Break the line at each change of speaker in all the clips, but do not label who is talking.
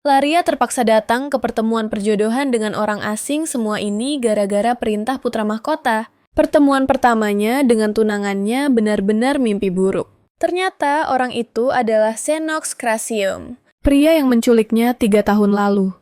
Laria terpaksa datang ke pertemuan perjodohan dengan orang asing, semua ini gara-gara perintah putra mahkota. Pertemuan pertamanya dengan tunangannya benar-benar mimpi buruk. Ternyata orang itu adalah Xenox Crasium, pria yang menculiknya 3 tahun lalu.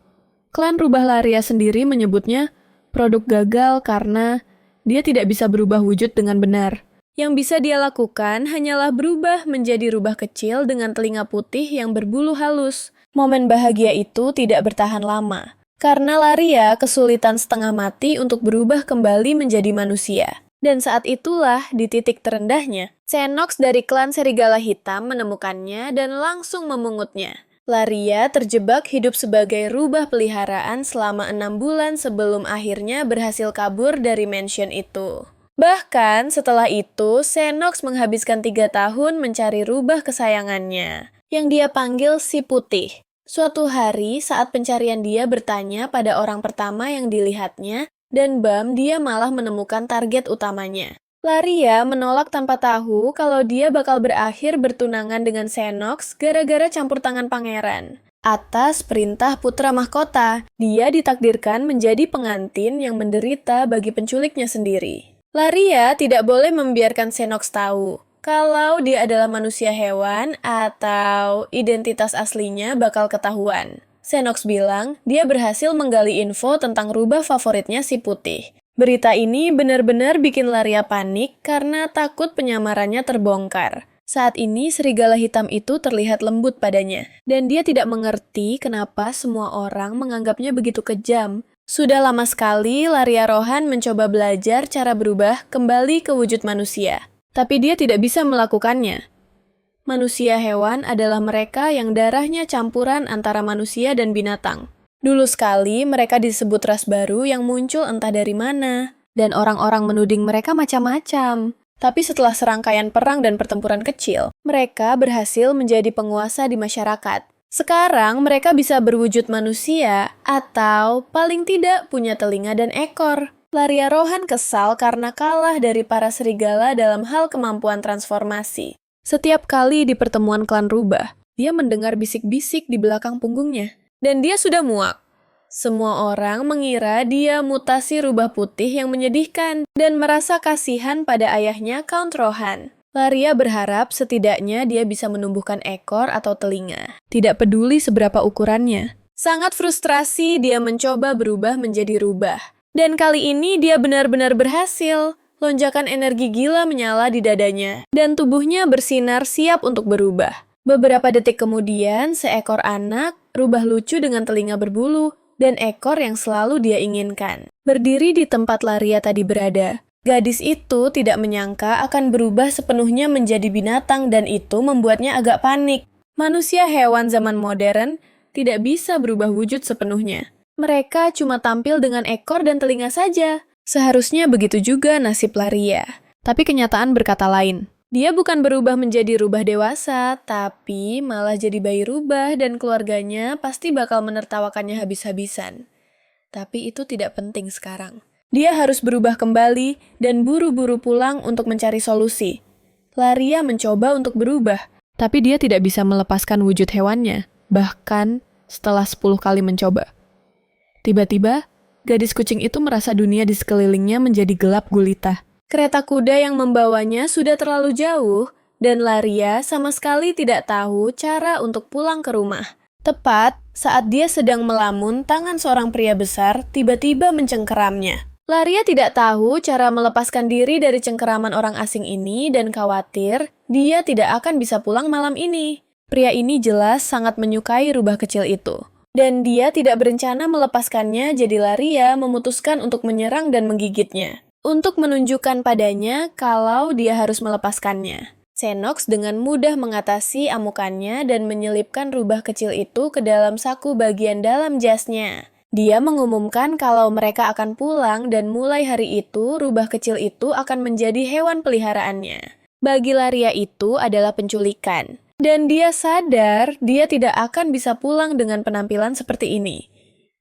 Klan Rubah Laria sendiri menyebutnya produk gagal karena dia tidak bisa berubah wujud dengan benar. Yang bisa dia lakukan hanyalah berubah menjadi rubah kecil dengan telinga putih yang berbulu halus. Momen bahagia itu tidak bertahan lama, karena Laria kesulitan setengah mati untuk berubah kembali menjadi manusia. Dan saat itulah, di titik terendahnya, Xenox dari klan Serigala Hitam menemukannya dan langsung memungutnya. Laria terjebak hidup sebagai rubah peliharaan selama 6 bulan sebelum akhirnya berhasil kabur dari mansion itu. Bahkan setelah itu, Xenox menghabiskan 3 tahun mencari rubah kesayangannya, yang dia panggil si Putih. Suatu hari, saat pencarian dia bertanya pada orang pertama yang dilihatnya, dan bam, dia malah menemukan target utamanya. Laria menolak tanpa tahu kalau dia bakal berakhir bertunangan dengan Xenox gara-gara campur tangan pangeran. Atas perintah putra mahkota, dia ditakdirkan menjadi pengantin yang menderita bagi penculiknya sendiri. Laria tidak boleh membiarkan Xenox tahu kalau dia adalah manusia hewan atau identitas aslinya bakal ketahuan. Xenox bilang dia berhasil menggali info tentang rubah favoritnya si Putih. Berita ini benar-benar bikin Laria panik karena takut penyamarannya terbongkar. Saat ini serigala hitam itu terlihat lembut padanya, dan dia tidak mengerti kenapa semua orang menganggapnya begitu kejam. Sudah lama sekali Laria Rohan mencoba belajar cara berubah kembali ke wujud manusia. Tapi dia tidak bisa melakukannya. Manusia hewan adalah mereka yang darahnya campuran antara manusia dan binatang. Dulu sekali mereka disebut ras baru yang muncul entah dari mana. Dan orang-orang menuding mereka macam-macam. Tapi setelah serangkaian perang dan pertempuran kecil, mereka berhasil menjadi penguasa di masyarakat. Sekarang mereka bisa berwujud manusia atau paling tidak punya telinga dan ekor. Laria Rohan kesal karena kalah dari para serigala dalam hal kemampuan transformasi. Setiap kali di pertemuan klan rubah, dia mendengar bisik-bisik di belakang punggungnya. Dan dia sudah muak. Semua orang mengira dia mutasi rubah putih yang menyedihkan dan merasa kasihan pada ayahnya Count Rohan. Laria berharap setidaknya dia bisa menumbuhkan ekor atau telinga. Tidak peduli seberapa ukurannya. Sangat frustrasi dia mencoba berubah menjadi rubah. Dan kali ini dia benar-benar berhasil. Lonjakan energi gila menyala di dadanya. Dan tubuhnya bersinar siap untuk berubah. Beberapa detik kemudian, seekor anak rubah lucu dengan telinga berbulu dan ekor yang selalu dia inginkan. Berdiri di tempat Laria tadi berada. Gadis itu tidak menyangka akan berubah sepenuhnya menjadi binatang dan itu membuatnya agak panik. Manusia hewan zaman modern tidak bisa berubah wujud sepenuhnya. Mereka cuma tampil dengan ekor dan telinga saja. Seharusnya begitu juga nasib Laria. Tapi kenyataan berkata lain. Dia bukan berubah menjadi rubah dewasa, tapi malah jadi bayi rubah dan keluarganya pasti bakal menertawakannya habis-habisan. Tapi itu tidak penting sekarang. Dia harus berubah kembali dan buru-buru pulang untuk mencari solusi. Laria mencoba untuk berubah, tapi dia tidak bisa melepaskan wujud hewannya, bahkan setelah 10 kali mencoba. Tiba-tiba, gadis kucing itu merasa dunia di sekelilingnya menjadi gelap gulita. Kereta kuda yang membawanya sudah terlalu jauh, dan Laria sama sekali tidak tahu cara untuk pulang ke rumah. Tepat saat dia sedang melamun, tangan seorang pria besar tiba-tiba mencengkeramnya. Laria tidak tahu cara melepaskan diri dari cengkeraman orang asing ini dan khawatir dia tidak akan bisa pulang malam ini. Pria ini jelas sangat menyukai rubah kecil itu. Dan dia tidak berencana melepaskannya, jadi Laria memutuskan untuk menyerang dan menggigitnya. Untuk menunjukkan padanya kalau dia harus melepaskannya. Xenox dengan mudah mengatasi amukannya dan menyelipkan rubah kecil itu ke dalam saku bagian dalam jasnya. Dia mengumumkan kalau mereka akan pulang dan mulai hari itu, rubah kecil itu akan menjadi hewan peliharaannya. Bagi Laria itu adalah penculikan. Dan dia sadar dia tidak akan bisa pulang dengan penampilan seperti ini.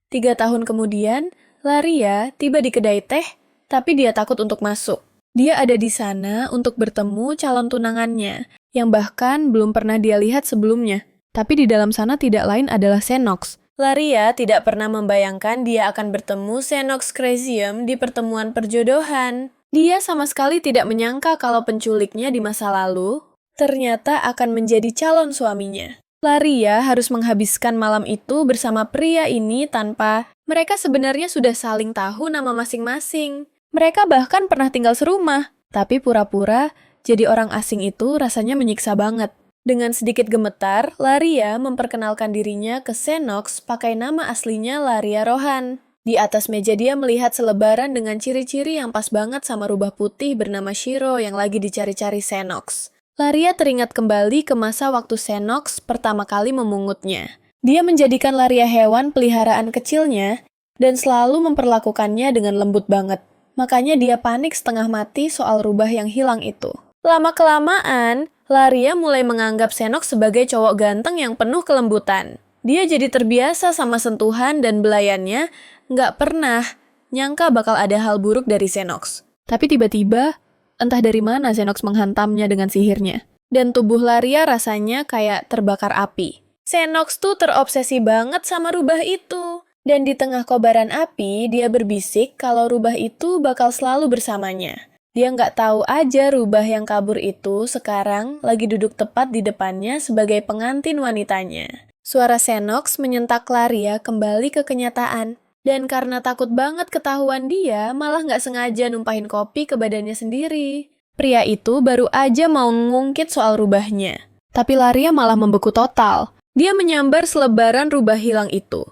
3 tahun kemudian, Laria tiba di kedai teh, tapi dia takut untuk masuk. Dia ada di sana untuk bertemu calon tunangannya, yang bahkan belum pernah dia lihat sebelumnya. Tapi di dalam sana tidak lain adalah Xenox. Laria tidak pernah membayangkan dia akan bertemu Xenox Chrysium di pertemuan perjodohan. Dia sama sekali tidak menyangka kalau penculiknya di masa lalu ternyata akan menjadi calon suaminya. Laria harus menghabiskan malam itu bersama pria ini tanpa mereka sebenarnya sudah saling tahu nama masing-masing. Mereka bahkan pernah tinggal serumah, tapi pura-pura jadi orang asing itu rasanya menyiksa banget. Dengan sedikit gemetar, Laria memperkenalkan dirinya ke Xenox pakai nama aslinya Laria Rohan. Di atas meja dia melihat selebaran dengan ciri-ciri yang pas banget sama rubah putih bernama Shiro yang lagi dicari-cari Xenox. Laria teringat kembali ke masa waktu Xenox pertama kali memungutnya. Dia menjadikan Laria hewan peliharaan kecilnya dan selalu memperlakukannya dengan lembut banget. Makanya dia panik setengah mati soal rubah yang hilang itu. Lama-kelamaan, Laria mulai menganggap Xenox sebagai cowok ganteng yang penuh kelembutan. Dia jadi terbiasa sama sentuhan dan belayannya, nggak pernah nyangka bakal ada hal buruk dari Xenox. Tapi tiba-tiba, entah dari mana Xenox menghantamnya dengan sihirnya. Dan tubuh Laria rasanya kayak terbakar api. Xenox tuh terobsesi banget sama rubah itu. Dan di tengah kobaran api, dia berbisik kalau rubah itu bakal selalu bersamanya. Dia nggak tahu aja rubah yang kabur itu sekarang lagi duduk tepat di depannya sebagai pengantin wanitanya. Suara Xenox menyentak Laria kembali ke kenyataan. Dan karena takut banget ketahuan dia, malah nggak sengaja numpahin kopi ke badannya sendiri. Pria itu baru aja mau ngungkit soal rubahnya. Tapi Laria malah membeku total. Dia menyambar selebaran rubah hilang itu.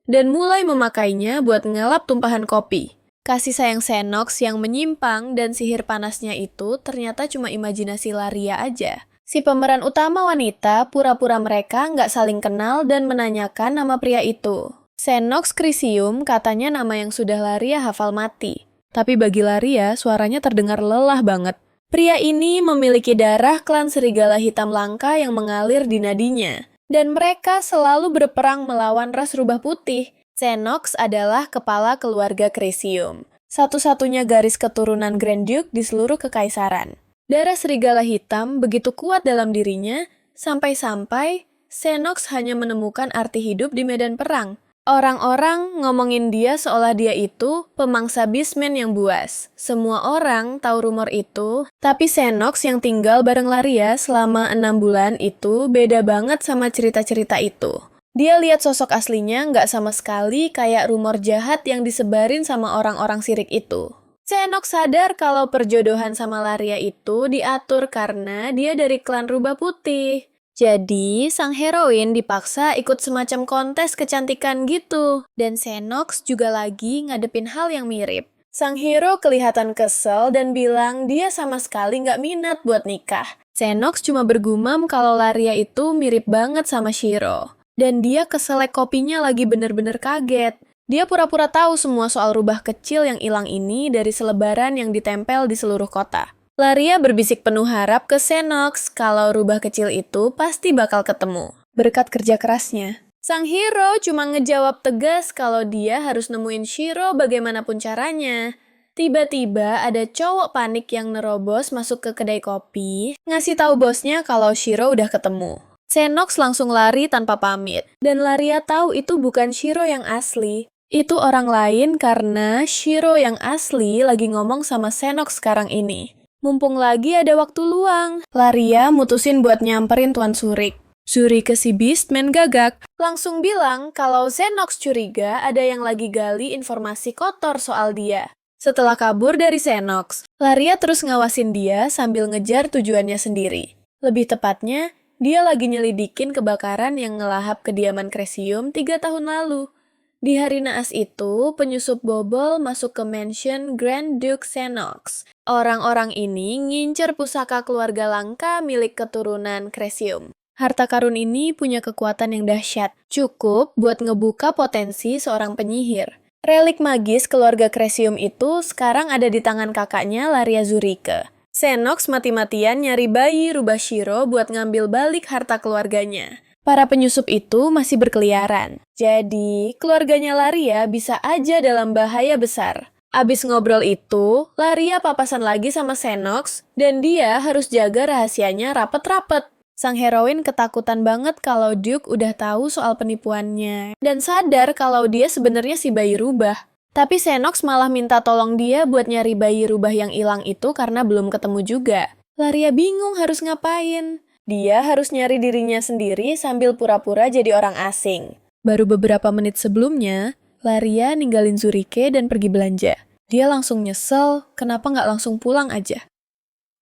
Dan mulai memakainya buat ngelap tumpahan kopi. Kasih sayang Xenox yang menyimpang dan sihir panasnya itu ternyata cuma imajinasi Laria aja. Si pemeran utama wanita pura-pura mereka nggak saling kenal dan menanyakan nama pria itu. Xenox Chrysium katanya nama yang sudah Laria hafal mati. Tapi bagi Laria, suaranya terdengar lelah banget. Pria ini memiliki darah klan serigala hitam langka yang mengalir di nadinya. Dan mereka selalu berperang melawan ras rubah putih. Xenox adalah kepala keluarga Chrysium, satu-satunya garis keturunan Grand Duke di seluruh kekaisaran. Darah serigala hitam begitu kuat dalam dirinya, sampai-sampai Xenox hanya menemukan arti hidup di medan perang. Orang-orang ngomongin dia seolah dia itu pemangsa Beastman yang buas. Semua orang tahu rumor itu, tapi Xenox yang tinggal bareng Laria selama 6 bulan itu beda banget sama cerita-cerita itu. Dia lihat sosok aslinya nggak sama sekali kayak rumor jahat yang disebarin sama orang-orang sirik itu. Xenox sadar kalau perjodohan sama Laria itu diatur karena dia dari klan rubah putih. Jadi, sang heroin dipaksa ikut semacam kontes kecantikan gitu. Dan Xenox juga lagi ngadepin hal yang mirip. Sang hero kelihatan kesel dan bilang dia sama sekali nggak minat buat nikah. Xenox cuma bergumam kalau Laria itu mirip banget sama Shiro. Dan dia keselek kopinya lagi bener-bener kaget. Dia pura-pura tahu semua soal rubah kecil yang hilang ini dari selebaran yang ditempel di seluruh kota. Laria berbisik penuh harap ke Xenox kalau rubah kecil itu pasti bakal ketemu, berkat kerja kerasnya. Sang hero cuma ngejawab tegas kalau dia harus nemuin Shiro bagaimanapun caranya. Tiba-tiba ada cowok panik yang nerobos masuk ke kedai kopi, ngasih tahu bosnya kalau Shiro udah ketemu. Xenox langsung lari tanpa pamit, dan Laria tahu itu bukan Shiro yang asli. Itu orang lain karena Shiro yang asli lagi ngomong sama Xenox sekarang ini. Mumpung lagi ada waktu luang, Laria mutusin buat nyamperin Tuan Surik. Zurike si Beastman gagak, langsung bilang kalau Xenox curiga ada yang lagi gali informasi kotor soal dia. Setelah kabur dari Xenox, Laria terus ngawasin dia sambil ngejar tujuannya sendiri. Lebih tepatnya, dia lagi nyelidikin kebakaran yang ngelahap kediaman Chrysium 3 tahun lalu. Di hari naas itu, penyusup bobol masuk ke mansion Grand Duke Xenox. Orang-orang ini ngincer pusaka keluarga langka milik keturunan Chrysium. Harta karun ini punya kekuatan yang dahsyat, cukup buat ngebuka potensi seorang penyihir. Relik magis keluarga Chrysium itu sekarang ada di tangan kakaknya Laria Zurike. Xenox mati-matian nyari bayi rubah Shiro buat ngambil balik harta keluarganya. Para penyusup itu masih berkeliaran. Jadi, keluarganya Laria bisa aja dalam bahaya besar. Abis ngobrol itu, Laria papasan lagi sama Xenox, dan dia harus jaga rahasianya rapet-rapet. Sang heroin ketakutan banget kalau Duke udah tahu soal penipuannya dan sadar kalau dia sebenarnya si bayi rubah. Tapi Xenox malah minta tolong dia buat nyari bayi rubah yang hilang itu karena belum ketemu juga. Laria bingung harus ngapain. Dia harus nyari dirinya sendiri sambil pura-pura jadi orang asing. Baru beberapa menit sebelumnya, Laria ninggalin Zurike dan pergi belanja. Dia langsung nyesel, kenapa nggak langsung pulang aja.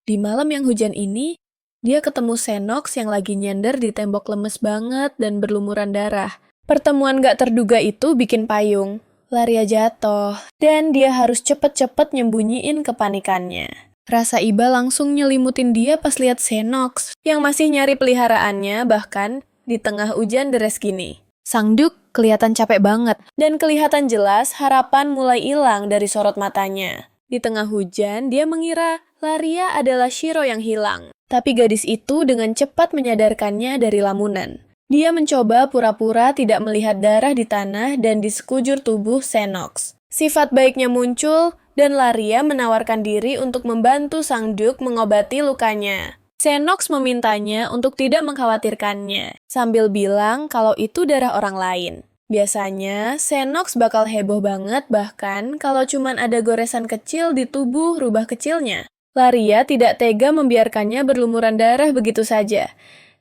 Di malam yang hujan ini, dia ketemu Xenox yang lagi nyender di tembok lemes banget dan berlumuran darah. Pertemuan gak terduga itu bikin payung. Laria jatuh, dan dia harus cepet-cepet nyembunyiin kepanikannya. Rasa iba langsung nyelimutin dia pas lihat Xenox, yang masih nyari peliharaannya bahkan di tengah hujan deras gini. Sang Duke kelihatan capek banget, dan kelihatan jelas harapan mulai hilang dari sorot matanya. Di tengah hujan, dia mengira Laria adalah Shiro yang hilang. Tapi gadis itu dengan cepat menyadarkannya dari lamunan. Dia mencoba pura-pura tidak melihat darah di tanah dan di sekujur tubuh Xenox. Sifat baiknya muncul, dan Laria menawarkan diri untuk membantu Sang Duke mengobati lukanya. Xenox memintanya untuk tidak mengkhawatirkannya, sambil bilang kalau itu darah orang lain. Biasanya, Xenox bakal heboh banget bahkan kalau cuman ada goresan kecil di tubuh rubah kecilnya. Laria tidak tega membiarkannya berlumuran darah begitu saja.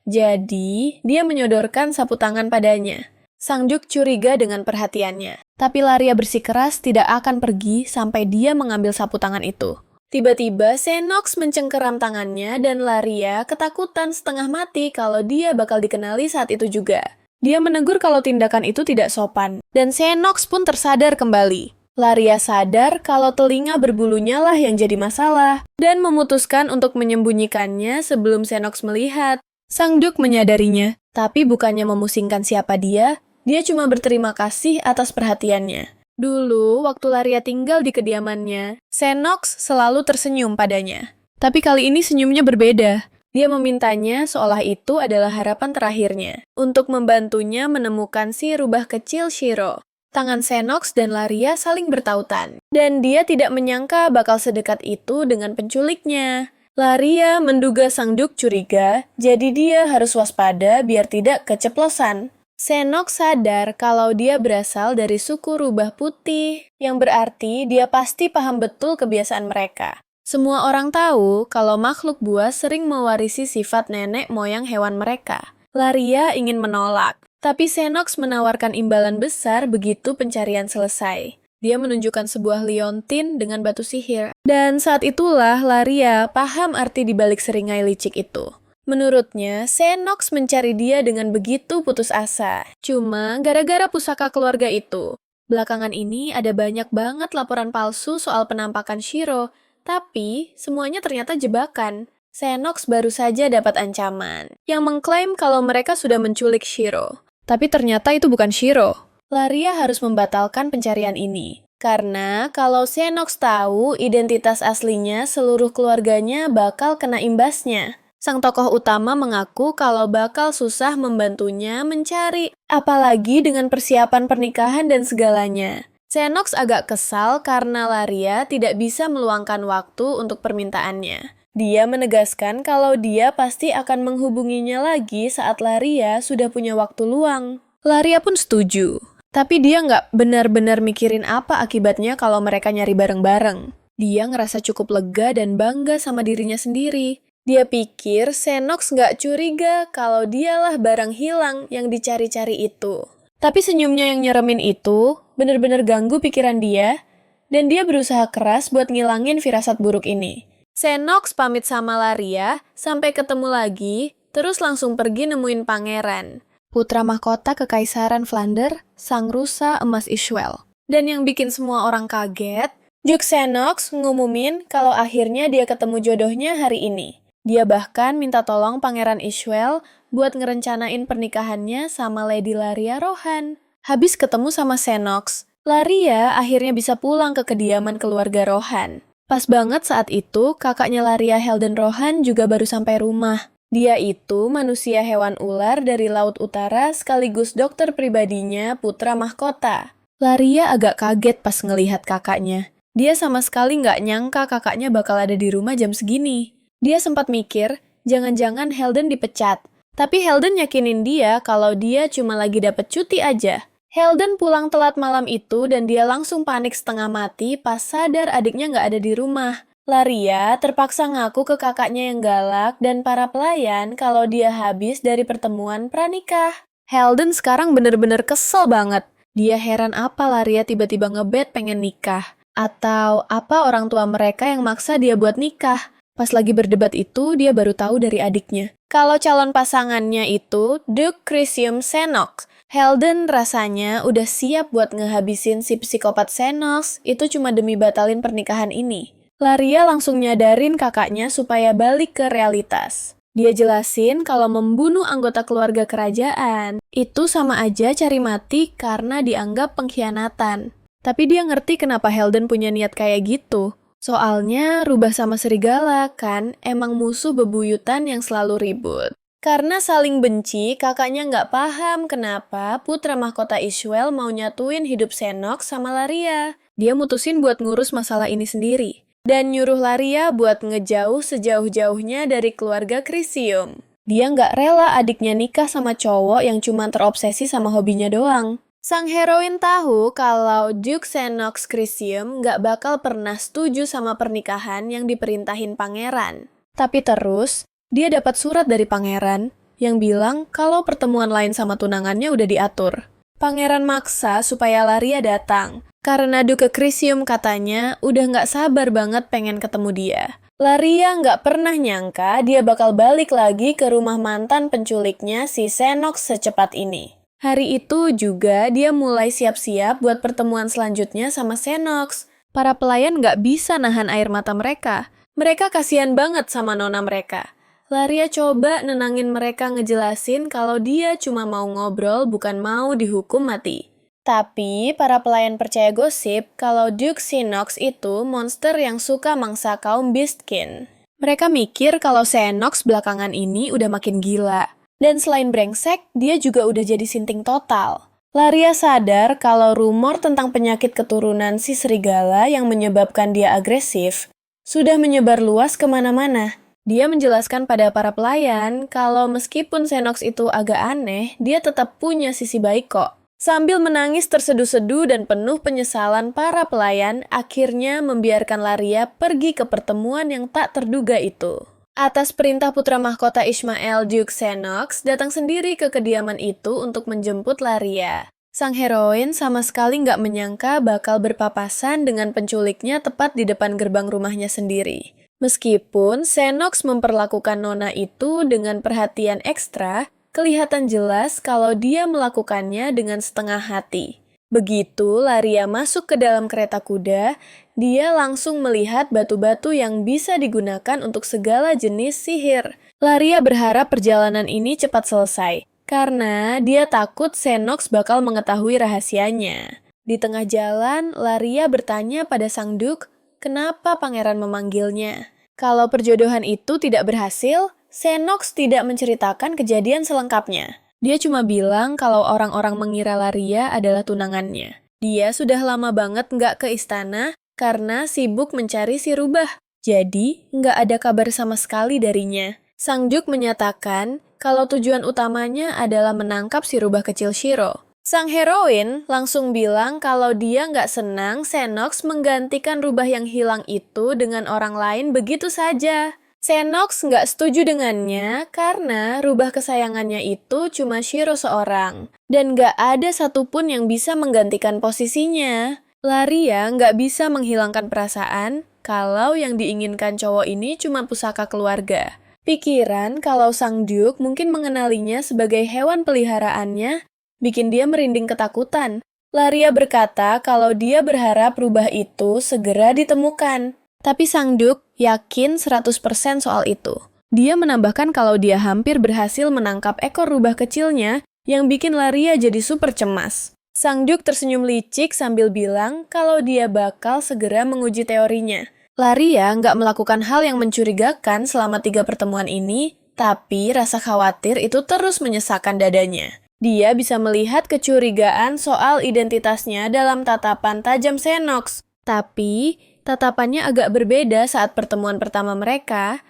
Jadi, dia menyodorkan sapu tangan padanya. Sang Duke curiga dengan perhatiannya. Tapi Laria bersikeras tidak akan pergi sampai dia mengambil sapu tangan itu. Tiba-tiba, Xenox mencengkeram tangannya dan Laria ketakutan setengah mati kalau dia bakal dikenali saat itu juga. Dia menegur kalau tindakan itu tidak sopan, dan Xenox pun tersadar kembali. Laria sadar kalau telinga berbulunya lah yang jadi masalah, dan memutuskan untuk menyembunyikannya sebelum Xenox melihat. Sang Duke menyadarinya, tapi bukannya memusingkan siapa dia cuma berterima kasih atas perhatiannya. Dulu, waktu Laria tinggal di kediamannya, Xenox selalu tersenyum padanya. Tapi kali ini senyumnya berbeda. Dia memintanya seolah itu adalah harapan terakhirnya, untuk membantunya menemukan si rubah kecil Shiro. Tangan Xenox dan Laria saling bertautan, dan dia tidak menyangka bakal sedekat itu dengan penculiknya. Laria menduga Sang Duke curiga, jadi dia harus waspada biar tidak keceplosan. Xenox sadar kalau dia berasal dari suku rubah putih, yang berarti dia pasti paham betul kebiasaan mereka. Semua orang tahu kalau makhluk buas sering mewarisi sifat nenek moyang hewan mereka. Laria ingin menolak. Tapi Xenox menawarkan imbalan besar begitu pencarian selesai. Dia menunjukkan sebuah liontin dengan batu sihir. Dan saat itulah Laria paham arti dibalik seringai licik itu. Menurutnya, Xenox mencari dia dengan begitu putus asa. Cuma gara-gara pusaka keluarga itu. Belakangan ini ada banyak banget laporan palsu soal penampakan Shiro. Tapi, semuanya ternyata jebakan. Xenox baru saja dapat ancaman yang mengklaim kalau mereka sudah menculik Shiro. Tapi ternyata itu bukan Shiro. Laria harus membatalkan pencarian ini. Karena kalau Xenox tahu identitas aslinya, seluruh keluarganya bakal kena imbasnya. Sang tokoh utama mengaku kalau bakal susah membantunya mencari, apalagi dengan persiapan pernikahan dan segalanya. Xenox agak kesal karena Laria tidak bisa meluangkan waktu untuk permintaannya. Dia menegaskan kalau dia pasti akan menghubunginya lagi saat Laria sudah punya waktu luang. Laria pun setuju, tapi dia nggak benar-benar mikirin apa akibatnya kalau mereka nyari bareng-bareng. Dia ngerasa cukup lega dan bangga sama dirinya sendiri. Dia pikir Xenox nggak curiga kalau dialah barang hilang yang dicari-cari itu. Tapi senyumnya yang nyeremin itu benar-benar ganggu pikiran dia, dan dia berusaha keras buat ngilangin firasat buruk ini. Xenox pamit sama Laria, sampai ketemu lagi, terus langsung pergi nemuin pangeran, putra mahkota Kekaisaran Flander, sang rusa emas Ishwell. Dan yang bikin semua orang kaget, Duke Xenox ngumumin kalau akhirnya dia ketemu jodohnya hari ini. Dia bahkan minta tolong Pangeran Ishwell buat ngerencanain pernikahannya sama Lady Laria Rohan. Habis ketemu sama Xenox, Laria akhirnya bisa pulang ke kediaman keluarga Rohan. Pas banget saat itu, kakaknya Laria, Helden Rohan, juga baru sampai rumah. Dia itu manusia hewan ular dari Laut Utara sekaligus dokter pribadinya putra mahkota. Laria agak kaget pas ngelihat kakaknya. Dia sama sekali nggak nyangka kakaknya bakal ada di rumah jam segini. Dia sempat mikir, Jangan-jangan Helden dipecat. Tapi Helden yakinin dia kalau dia cuma lagi dapet cuti aja. Helden pulang telat malam itu dan dia langsung panik setengah mati pas sadar adiknya nggak ada di rumah. Laria terpaksa ngaku ke kakaknya yang galak dan para pelayan kalau dia habis dari pertemuan pranikah. Helden sekarang bener-bener kesel banget. Dia heran apa Laria tiba-tiba ngebet pengen nikah. Atau apa orang tua mereka yang maksa dia buat nikah. Pas lagi berdebat itu, dia baru tahu dari adiknya. Kalau calon pasangannya itu Duke Crisium Senox. Helden rasanya udah siap buat ngehabisin si psikopat Senox itu cuma demi batalin pernikahan ini. Laria langsung nyadarin kakaknya supaya balik ke realitas. Dia jelasin kalau membunuh anggota keluarga kerajaan itu sama aja cari mati karena dianggap pengkhianatan. Tapi dia ngerti kenapa Helden punya niat kayak gitu. Soalnya rubah sama serigala kan emang musuh bebuyutan yang selalu ribut. Karena saling benci, kakaknya nggak paham kenapa putra mahkota Ishwell mau nyatuin hidup Senox sama Laria. Dia mutusin buat ngurus masalah ini sendiri. Dan nyuruh Laria buat ngejauh sejauh-jauhnya dari keluarga Crisium. Dia nggak rela adiknya nikah sama cowok yang cuma terobsesi sama hobinya doang. Sang heroin tahu kalau Duke Senox Crisium nggak bakal pernah setuju sama pernikahan yang diperintahin pangeran. Tapi terus, dia dapat surat dari pangeran yang bilang kalau pertemuan lain sama tunangannya udah diatur. Pangeran maksa supaya Laria datang, karena Duke Crisium katanya udah nggak sabar banget pengen ketemu dia. Laria nggak pernah nyangka dia bakal balik lagi ke rumah mantan penculiknya si Senox secepat ini. Hari itu juga dia mulai siap-siap buat pertemuan selanjutnya sama Senox. Para pelayan nggak bisa nahan air mata mereka. Mereka kasihan banget sama nona mereka. Laria coba nenangin mereka ngejelasin kalau dia cuma mau ngobrol bukan mau dihukum mati. Tapi para pelayan percaya gosip kalau Duke Senox itu monster yang suka mangsa kaum Beastkin. Mereka mikir kalau Senox belakangan ini udah makin gila. Dan selain brengsek, dia juga udah jadi sinting total. Laria sadar kalau rumor tentang penyakit keturunan si serigala yang menyebabkan dia agresif sudah menyebar luas kemana-mana. Dia menjelaskan pada para pelayan kalau meskipun Senox itu agak aneh, dia tetap punya sisi baik kok. Sambil menangis terseduh-seduh dan penuh penyesalan, para pelayan akhirnya membiarkan Laria pergi ke pertemuan yang tak terduga itu. Atas perintah putra mahkota Ishmael, Duke Senox datang sendiri ke kediaman itu untuk menjemput Laria. Sang heroin sama sekali nggak menyangka bakal berpapasan dengan penculiknya tepat di depan gerbang rumahnya sendiri. Meskipun Senox memperlakukan nona itu dengan perhatian ekstra, kelihatan jelas kalau dia melakukannya dengan setengah hati. Begitu Laria masuk ke dalam kereta kuda, dia langsung melihat batu-batu yang bisa digunakan untuk segala jenis sihir. Laria berharap perjalanan ini cepat selesai, karena dia takut Senox bakal mengetahui rahasianya. Di tengah jalan, Laria bertanya pada sang Duke, kenapa pangeran memanggilnya. Kalau perjodohan itu tidak berhasil, Senox tidak menceritakan kejadian selengkapnya. Dia cuma bilang kalau orang-orang mengira Laria adalah tunangannya. Dia sudah lama banget nggak ke istana karena sibuk mencari si rubah. Jadi, nggak ada kabar sama sekali darinya. Sang Duke menyatakan kalau tujuan utamanya adalah menangkap si rubah kecil Shiro. Sang heroin langsung bilang kalau dia nggak senang Senox menggantikan rubah yang hilang itu dengan orang lain begitu saja. Senox nggak setuju dengannya karena rubah kesayangannya itu cuma Shiro seorang. Dan nggak ada satupun yang bisa menggantikan posisinya. Laria nggak bisa menghilangkan perasaan kalau yang diinginkan cowok ini cuma pusaka keluarga. Pikiran kalau sang Duke mungkin mengenalinya sebagai hewan peliharaannya bikin dia merinding ketakutan. Laria berkata kalau dia berharap rubah itu segera ditemukan. Tapi sang Duke yakin 100% soal itu. Dia menambahkan kalau dia hampir berhasil menangkap ekor rubah kecilnya yang bikin Laria jadi super cemas. Sang Duke tersenyum licik sambil bilang kalau dia bakal segera menguji teorinya. Laria nggak melakukan hal yang mencurigakan selama 3 pertemuan ini, tapi rasa khawatir itu terus menyesakkan dadanya. Dia bisa melihat kecurigaan soal identitasnya dalam tatapan tajam Senox. Tapi tatapannya agak berbeda saat pertemuan pertama mereka.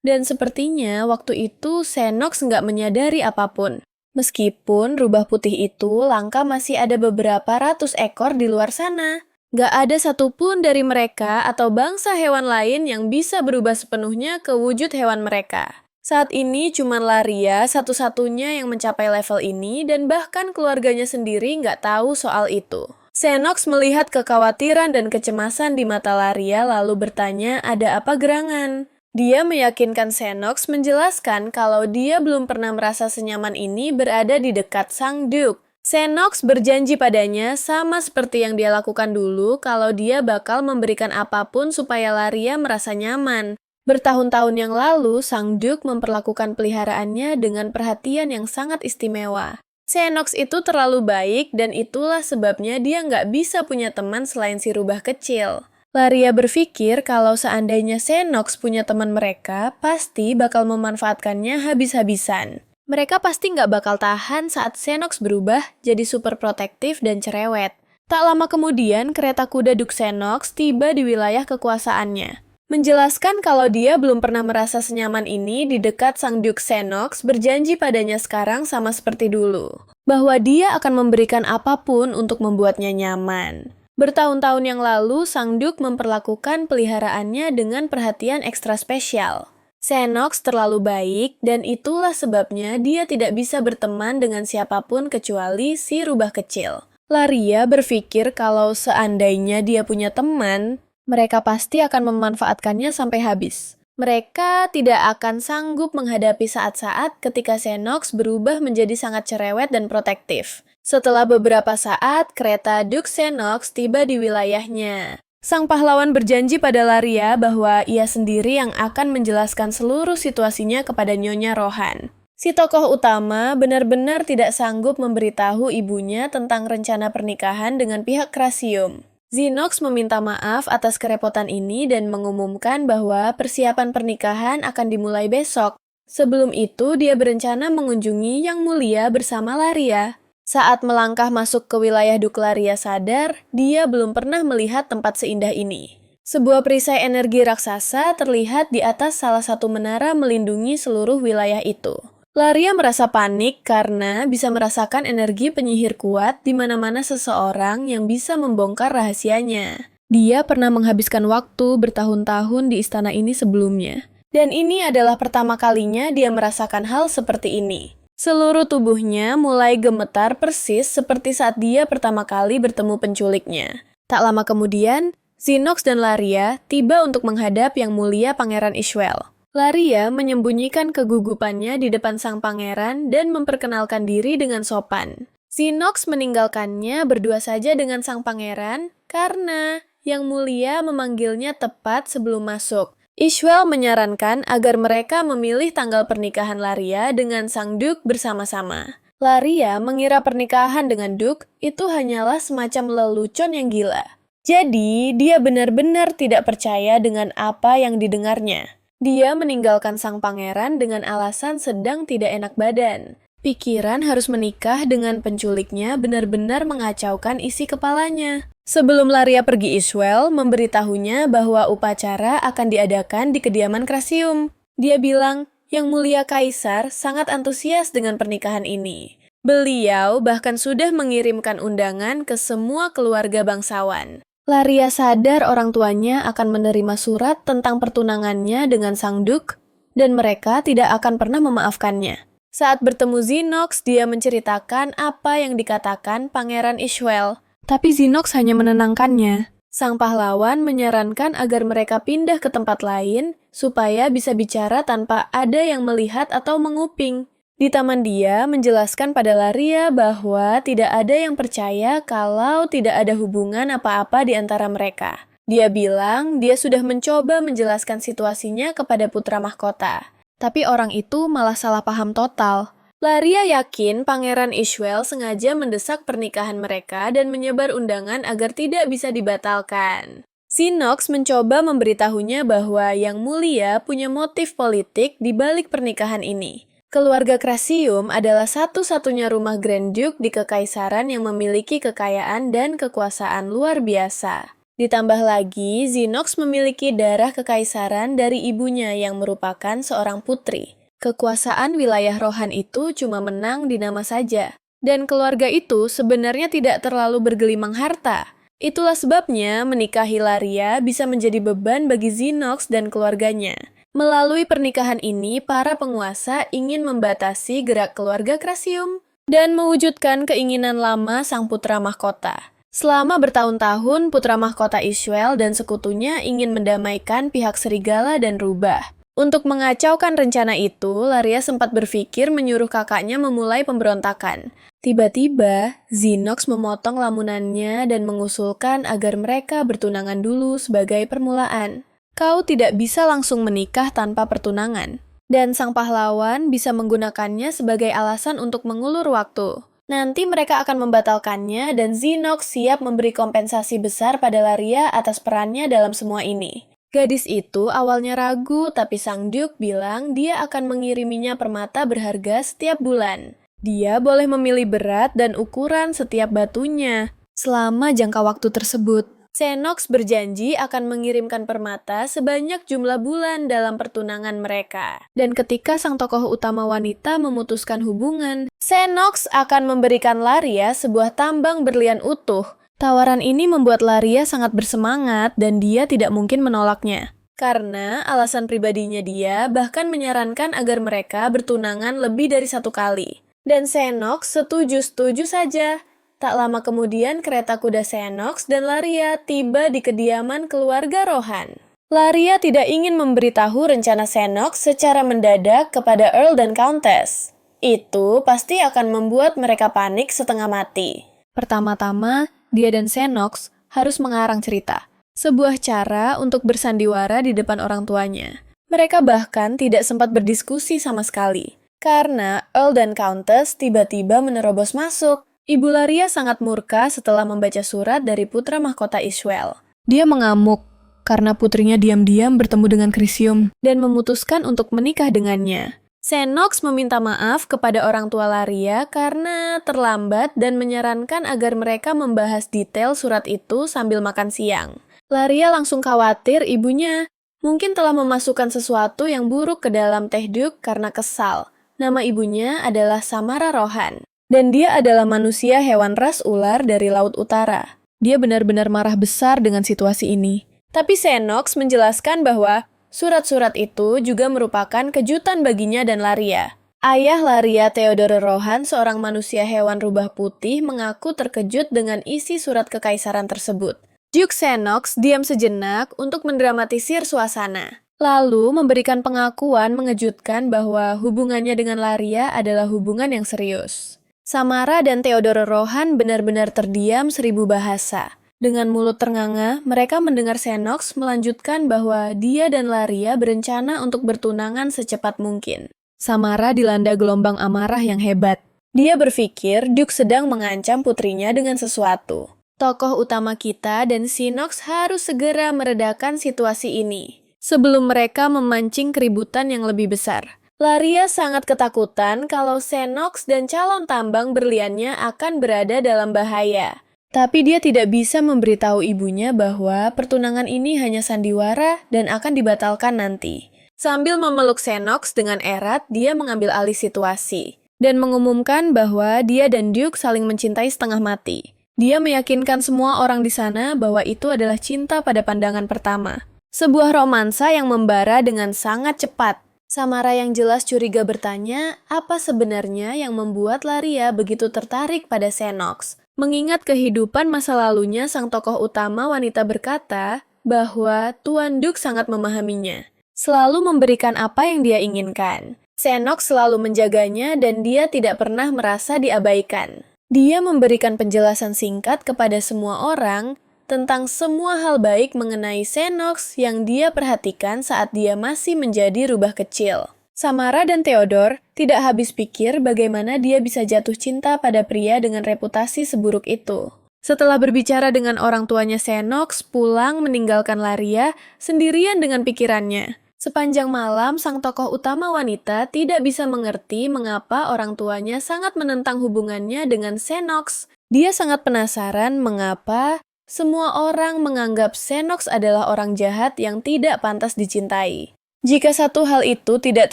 Dan sepertinya waktu itu Xenox nggak menyadari apapun. Meskipun rubah putih itu langka masih ada beberapa ratus ekor di luar sana. Nggak ada satupun dari mereka atau bangsa hewan lain yang bisa berubah sepenuhnya ke wujud hewan mereka. Saat ini cuma Laria satu-satunya yang mencapai level ini dan bahkan keluarganya sendiri nggak tahu soal itu. Xenox melihat kekhawatiran dan kecemasan di mata Laria lalu bertanya ada apa gerangan. Dia meyakinkan Xenox menjelaskan kalau dia belum pernah merasa senyaman ini berada di dekat Sang Duke. Xenox berjanji padanya sama seperti yang dia lakukan dulu kalau dia bakal memberikan apapun supaya Laria merasa nyaman. Bertahun-tahun yang lalu, Sang Duke memperlakukan peliharaannya dengan perhatian yang sangat istimewa. Xenox itu terlalu baik dan itulah sebabnya dia nggak bisa punya teman selain si rubah kecil. Laria berpikir kalau seandainya Xenox punya teman mereka, pasti bakal memanfaatkannya habis-habisan. Mereka pasti nggak bakal tahan saat Xenox berubah jadi super protektif dan cerewet. Tak lama kemudian, kereta kuda Duke Xenox tiba di wilayah kekuasaannya. Menjelaskan kalau dia belum pernah merasa senyaman ini di dekat Sang Duke Xenox berjanji padanya sekarang sama seperti dulu. Bahwa dia akan memberikan apapun untuk membuatnya nyaman. Bertahun-tahun yang lalu, Sang Duke memperlakukan peliharaannya dengan perhatian ekstra spesial. Xenox terlalu baik, dan itulah sebabnya dia tidak bisa berteman dengan siapapun kecuali si rubah kecil. Laria berpikir kalau seandainya dia punya teman, mereka pasti akan memanfaatkannya sampai habis. Mereka tidak akan sanggup menghadapi saat-saat ketika Xenox berubah menjadi sangat cerewet dan protektif. Setelah beberapa saat, kereta Duke Xenox tiba di wilayahnya. Sang pahlawan berjanji pada Laria bahwa ia sendiri yang akan menjelaskan seluruh situasinya kepada Nyonya Rohan. Si tokoh utama benar-benar tidak sanggup memberitahu ibunya tentang rencana pernikahan dengan pihak Krasium. Xenox meminta maaf atas kerepotan ini dan mengumumkan bahwa persiapan pernikahan akan dimulai besok. Sebelum itu, dia berencana mengunjungi Yang Mulia bersama Laria. Saat melangkah masuk ke wilayah Duke Laria sadar, dia belum pernah melihat tempat seindah ini. Sebuah perisai energi raksasa terlihat di atas salah satu menara melindungi seluruh wilayah itu. Laria merasa panik karena bisa merasakan energi penyihir kuat di mana-mana seseorang yang bisa membongkar rahasianya. Dia pernah menghabiskan waktu bertahun-tahun di istana ini sebelumnya. Dan ini adalah pertama kalinya dia merasakan hal seperti ini. Seluruh tubuhnya mulai gemetar persis seperti saat dia pertama kali bertemu penculiknya. Tak lama kemudian, Xenox dan Laria tiba untuk menghadap Yang Mulia Pangeran Ishwell. Laria menyembunyikan kegugupannya di depan sang pangeran dan memperkenalkan diri dengan sopan. Xenox meninggalkannya berdua saja dengan sang pangeran karena Yang Mulia memanggilnya tepat sebelum masuk. Ishwell menyarankan agar mereka memilih tanggal pernikahan Laria dengan Sang Duke bersama-sama. Laria mengira pernikahan dengan Duke itu hanyalah semacam lelucon yang gila. Jadi, dia benar-benar tidak percaya dengan apa yang didengarnya. Dia meninggalkan sang pangeran dengan alasan sedang tidak enak badan. Pikiran harus menikah dengan penculiknya benar-benar mengacaukan isi kepalanya. Sebelum Laria pergi, Ishwell memberitahunya bahwa upacara akan diadakan di kediaman Krasium. Dia bilang, Yang Mulia Kaisar sangat antusias dengan pernikahan ini. Beliau bahkan sudah mengirimkan undangan ke semua keluarga bangsawan. Laria sadar orang tuanya akan menerima surat tentang pertunangannya dengan Sang Duke, dan mereka tidak akan pernah memaafkannya. Saat bertemu Xenox, dia menceritakan apa yang dikatakan Pangeran Ishwell. Tapi Xenox hanya menenangkannya. Sang pahlawan menyarankan agar mereka pindah ke tempat lain supaya bisa bicara tanpa ada yang melihat atau menguping. Di taman dia menjelaskan pada Laria bahwa tidak ada yang percaya kalau tidak ada hubungan apa-apa di antara mereka. Dia bilang dia sudah mencoba menjelaskan situasinya kepada putra mahkota. Tapi orang itu malah salah paham total. Laria yakin Pangeran Ishwell sengaja mendesak pernikahan mereka dan menyebar undangan agar tidak bisa dibatalkan. Xenox mencoba memberitahunya bahwa Yang Mulia punya motif politik di balik pernikahan ini. Keluarga Krasium adalah satu-satunya rumah Grand Duke di Kekaisaran yang memiliki kekayaan dan kekuasaan luar biasa. Ditambah lagi, Xenox memiliki darah kekaisaran dari ibunya yang merupakan seorang putri. Kekuasaan wilayah Rohan itu cuma menang di nama saja. Dan keluarga itu sebenarnya tidak terlalu bergelimang harta. Itulah sebabnya menikahi Laria bisa menjadi beban bagi Xenox dan keluarganya. Melalui pernikahan ini, para penguasa ingin membatasi gerak keluarga Krasium dan mewujudkan keinginan lama sang putra mahkota. Selama bertahun-tahun, putra mahkota Ishwell dan sekutunya ingin mendamaikan pihak serigala dan rubah. Untuk mengacaukan rencana itu, Laria sempat berpikir menyuruh kakaknya memulai pemberontakan. Tiba-tiba, Xenox memotong lamunannya dan mengusulkan agar mereka bertunangan dulu sebagai permulaan. Kau tidak bisa langsung menikah tanpa pertunangan. Dan sang pahlawan bisa menggunakannya sebagai alasan untuk mengulur waktu. Nanti mereka akan membatalkannya dan Xenox siap memberi kompensasi besar pada Laria atas perannya dalam semua ini. Gadis itu awalnya ragu, tapi sang Duke bilang dia akan mengiriminya permata berharga setiap bulan. Dia boleh memilih berat dan ukuran setiap batunya selama jangka waktu tersebut. Xenox berjanji akan mengirimkan permata sebanyak jumlah bulan dalam pertunangan mereka. Dan ketika sang tokoh utama wanita memutuskan hubungan, Xenox akan memberikan Laria sebuah tambang berlian utuh. Tawaran ini membuat Laria sangat bersemangat dan dia tidak mungkin menolaknya. Karena alasan pribadinya dia bahkan menyarankan agar mereka bertunangan lebih dari satu kali. Dan Xenox setuju-setuju saja. Tak lama kemudian kereta kuda Xenox dan Laria tiba di kediaman keluarga Rohan. Laria tidak ingin memberitahu rencana Xenox secara mendadak kepada Earl dan Countess. Itu pasti akan membuat mereka panik setengah mati. Pertama-tama, dia dan Xenox harus mengarang cerita. Sebuah cara untuk bersandiwara di depan orang tuanya. Mereka bahkan tidak sempat berdiskusi sama sekali. Karena Earl dan Countess tiba-tiba menerobos masuk. Ibu Laria sangat murka setelah membaca surat dari putra mahkota Ishwell. Dia mengamuk karena putrinya diam-diam bertemu dengan Krisium dan memutuskan untuk menikah dengannya. Xenox meminta maaf kepada orang tua Laria karena terlambat dan menyarankan agar mereka membahas detail surat itu sambil makan siang. Laria langsung khawatir ibunya mungkin telah memasukkan sesuatu yang buruk ke dalam teh Duke karena kesal. Nama ibunya adalah Samara Rohan. Dan dia adalah manusia hewan ras ular dari Laut Utara. Dia benar-benar marah besar dengan situasi ini. Tapi Xenox menjelaskan bahwa surat-surat itu juga merupakan kejutan baginya dan Laria. Ayah Laria, Theodore Rohan, seorang manusia hewan rubah putih, mengaku terkejut dengan isi surat kekaisaran tersebut. Duke Xenox diam sejenak untuk mendramatisir suasana. Lalu memberikan pengakuan mengejutkan bahwa hubungannya dengan Laria adalah hubungan yang serius. Samara dan Theodore Rohan benar-benar terdiam 1000 bahasa. Dengan mulut ternganga, mereka mendengar Xenox melanjutkan bahwa dia dan Laria berencana untuk bertunangan secepat mungkin. Samara dilanda gelombang amarah yang hebat. Dia berpikir Duke sedang mengancam putrinya dengan sesuatu. Tokoh utama kita dan Xenox harus segera meredakan situasi ini sebelum mereka memancing keributan yang lebih besar. Laria sangat ketakutan kalau Xenox dan calon tambang berliannya akan berada dalam bahaya. Tapi dia tidak bisa memberitahu ibunya bahwa pertunangan ini hanya sandiwara dan akan dibatalkan nanti. Sambil memeluk Xenox dengan erat, dia mengambil alih situasi dan mengumumkan bahwa dia dan Duke saling mencintai setengah mati. Dia meyakinkan semua orang di sana bahwa itu adalah cinta pada pandangan pertama. Sebuah romansa yang membara dengan sangat cepat. Samara yang jelas curiga bertanya, apa sebenarnya yang membuat Laria begitu tertarik pada Xenox? Mengingat kehidupan masa lalunya, sang tokoh utama wanita berkata bahwa Tuan Duke sangat memahaminya, selalu memberikan apa yang dia inginkan. Xenox selalu menjaganya dan dia tidak pernah merasa diabaikan. Dia memberikan penjelasan singkat kepada semua orang tentang semua hal baik mengenai Xenox yang dia perhatikan saat dia masih menjadi rubah kecil. Samara dan Theodore tidak habis pikir bagaimana dia bisa jatuh cinta pada pria dengan reputasi seburuk itu. Setelah berbicara dengan orang tuanya, Xenox pulang meninggalkan Laria sendirian dengan pikirannya. Sepanjang malam, sang tokoh utama wanita tidak bisa mengerti mengapa orang tuanya sangat menentang hubungannya dengan Xenox. Dia sangat penasaran mengapa Semua orang menganggap Xenox adalah orang jahat yang tidak pantas dicintai. Jika satu hal itu tidak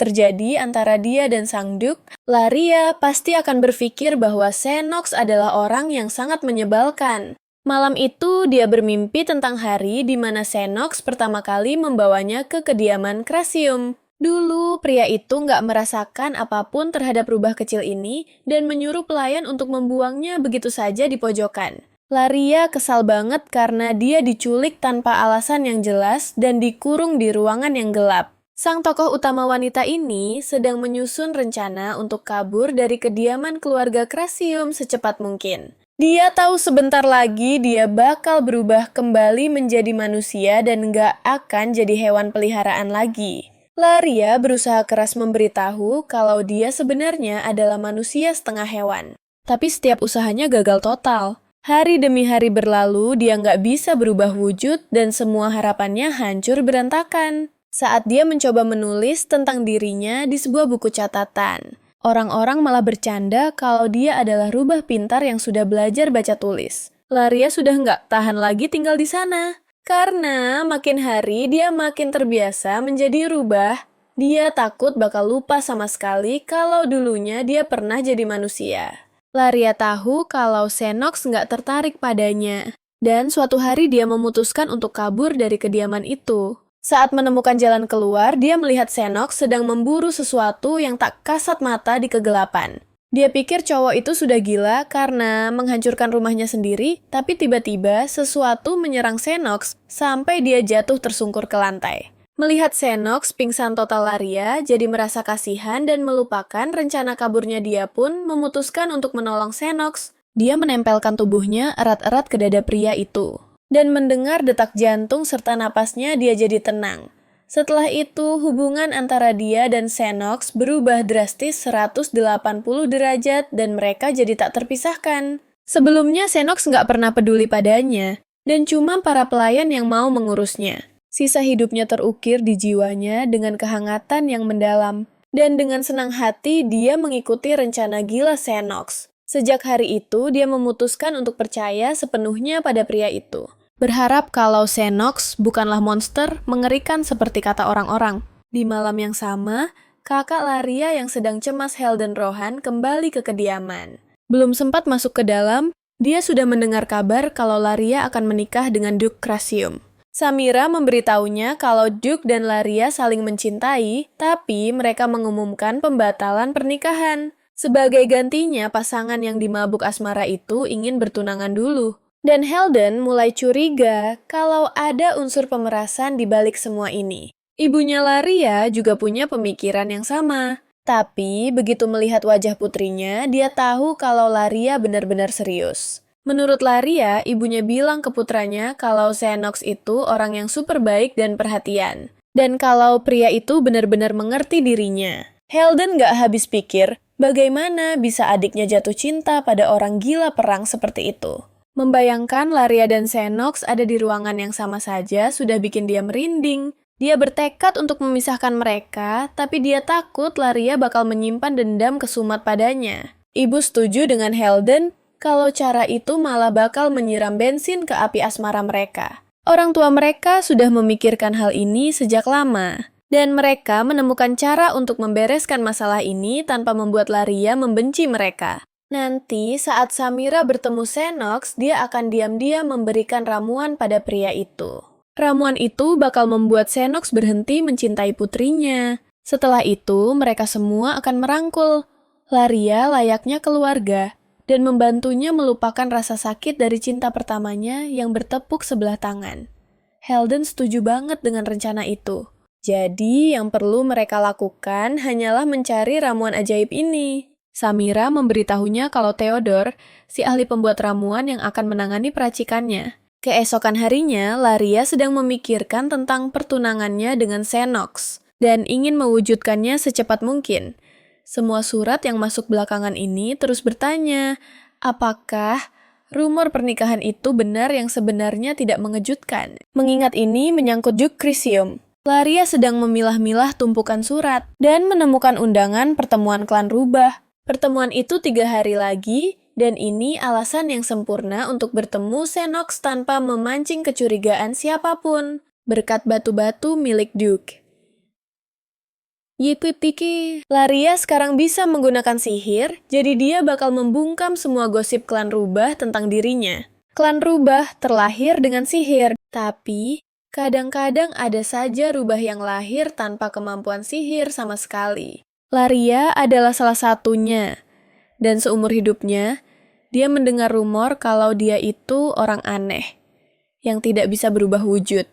terjadi antara dia dan sang Duke, Laria pasti akan berpikir bahwa Xenox adalah orang yang sangat menyebalkan. Malam itu, dia bermimpi tentang hari di mana Xenox pertama kali membawanya ke kediaman Krasium. Dulu, pria itu nggak merasakan apapun terhadap rubah kecil ini dan menyuruh pelayan untuk membuangnya begitu saja di pojokan. Laria kesal banget karena dia diculik tanpa alasan yang jelas dan dikurung di ruangan yang gelap. Sang tokoh utama wanita ini sedang menyusun rencana untuk kabur dari kediaman keluarga Krasium secepat mungkin. Dia tahu sebentar lagi dia bakal berubah kembali menjadi manusia dan nggak akan jadi hewan peliharaan lagi. Laria berusaha keras memberitahu kalau dia sebenarnya adalah manusia setengah hewan. Tapi setiap usahanya gagal total. Hari demi hari berlalu, dia nggak bisa berubah wujud dan semua harapannya hancur berantakan. Saat dia mencoba menulis tentang dirinya di sebuah buku catatan, orang-orang malah bercanda kalau dia adalah rubah pintar yang sudah belajar baca tulis. Laria sudah nggak tahan lagi tinggal di sana. Karena makin hari dia makin terbiasa menjadi rubah, dia takut bakal lupa sama sekali kalau dulunya dia pernah jadi manusia. Laria tahu kalau Xenox nggak tertarik padanya, dan suatu hari dia memutuskan untuk kabur dari kediaman itu. Saat menemukan jalan keluar, dia melihat Xenox sedang memburu sesuatu yang tak kasat mata di kegelapan. Dia pikir cowok itu sudah gila karena menghancurkan rumahnya sendiri, tapi tiba-tiba sesuatu menyerang Xenox sampai dia jatuh tersungkur ke lantai. Melihat Xenox pingsan total, Laria jadi merasa kasihan dan melupakan rencana kaburnya. Dia pun memutuskan untuk menolong Xenox. Dia menempelkan tubuhnya erat-erat ke dada pria itu. Dan mendengar detak jantung serta napasnya, dia jadi tenang. Setelah itu, hubungan antara dia dan Xenox berubah drastis 180 derajat dan mereka jadi tak terpisahkan. Sebelumnya, Xenox nggak pernah peduli padanya, dan cuma para pelayan yang mau mengurusnya. Sisa hidupnya terukir di jiwanya dengan kehangatan yang mendalam, dan dengan senang hati dia mengikuti rencana gila Xenox. Sejak hari itu, dia memutuskan untuk percaya sepenuhnya pada pria itu. Berharap kalau Xenox bukanlah monster mengerikan seperti kata orang-orang. Di malam yang sama, kakak Laria yang sedang cemas Helden Rohan kembali ke kediaman. Belum sempat masuk ke dalam, dia sudah mendengar kabar kalau Laria akan menikah dengan Duke Krasium. Samira memberitahunya kalau Duke dan Laria saling mencintai, tapi mereka mengumumkan pembatalan pernikahan. Sebagai gantinya, pasangan yang dimabuk asmara itu ingin bertunangan dulu. Dan Helden mulai curiga kalau ada unsur pemerasan di balik semua ini. Ibunya Laria juga punya pemikiran yang sama. Tapi begitu melihat wajah putrinya, dia tahu kalau Laria benar-benar serius. Menurut Laria, ibunya bilang ke putranya kalau Xenox itu orang yang super baik dan perhatian. Dan kalau pria itu benar-benar mengerti dirinya. Helden gak habis pikir, bagaimana bisa adiknya jatuh cinta pada orang gila perang seperti itu. Membayangkan Laria dan Xenox ada di ruangan yang sama saja sudah bikin dia merinding. Dia bertekad untuk memisahkan mereka, tapi dia takut Laria bakal menyimpan dendam kesumat padanya. Ibu setuju dengan Helden kalau cara itu malah bakal menyiram bensin ke api asmara mereka. Orang tua mereka sudah memikirkan hal ini sejak lama, dan mereka menemukan cara untuk membereskan masalah ini tanpa membuat Laria membenci mereka. Nanti saat Samira bertemu Xenox, dia akan diam-diam memberikan ramuan pada pria itu. Ramuan itu bakal membuat Xenox berhenti mencintai putrinya. Setelah itu, mereka semua akan merangkul Laria layaknya keluarga dan membantunya melupakan rasa sakit dari cinta pertamanya yang bertepuk sebelah tangan. Helden setuju banget dengan rencana itu. Jadi, yang perlu mereka lakukan hanyalah mencari ramuan ajaib ini. Samira memberitahunya kalau Theodore, si ahli pembuat ramuan yang akan menangani peracikannya. Keesokan harinya, Laria sedang memikirkan tentang pertunangannya dengan Xenox dan ingin mewujudkannya secepat mungkin. Semua surat yang masuk belakangan ini terus bertanya, apakah rumor pernikahan itu benar yang sebenarnya tidak mengejutkan? Mengingat ini menyangkut Duke Krasium. Laria sedang memilah-milah tumpukan surat dan menemukan undangan pertemuan klan rubah. Pertemuan itu 3 hari lagi, Dan ini alasan yang sempurna untuk bertemu Xenox tanpa memancing kecurigaan siapapun, berkat batu-batu milik Duke. Yipitiki, Laria sekarang bisa menggunakan sihir, jadi dia bakal membungkam semua gosip klan rubah tentang dirinya. Klan rubah terlahir dengan sihir, tapi kadang-kadang ada saja rubah yang lahir tanpa kemampuan sihir sama sekali. Laria adalah salah satunya. Dan seumur hidupnya, dia mendengar rumor kalau dia itu orang aneh, yang tidak bisa berubah wujud.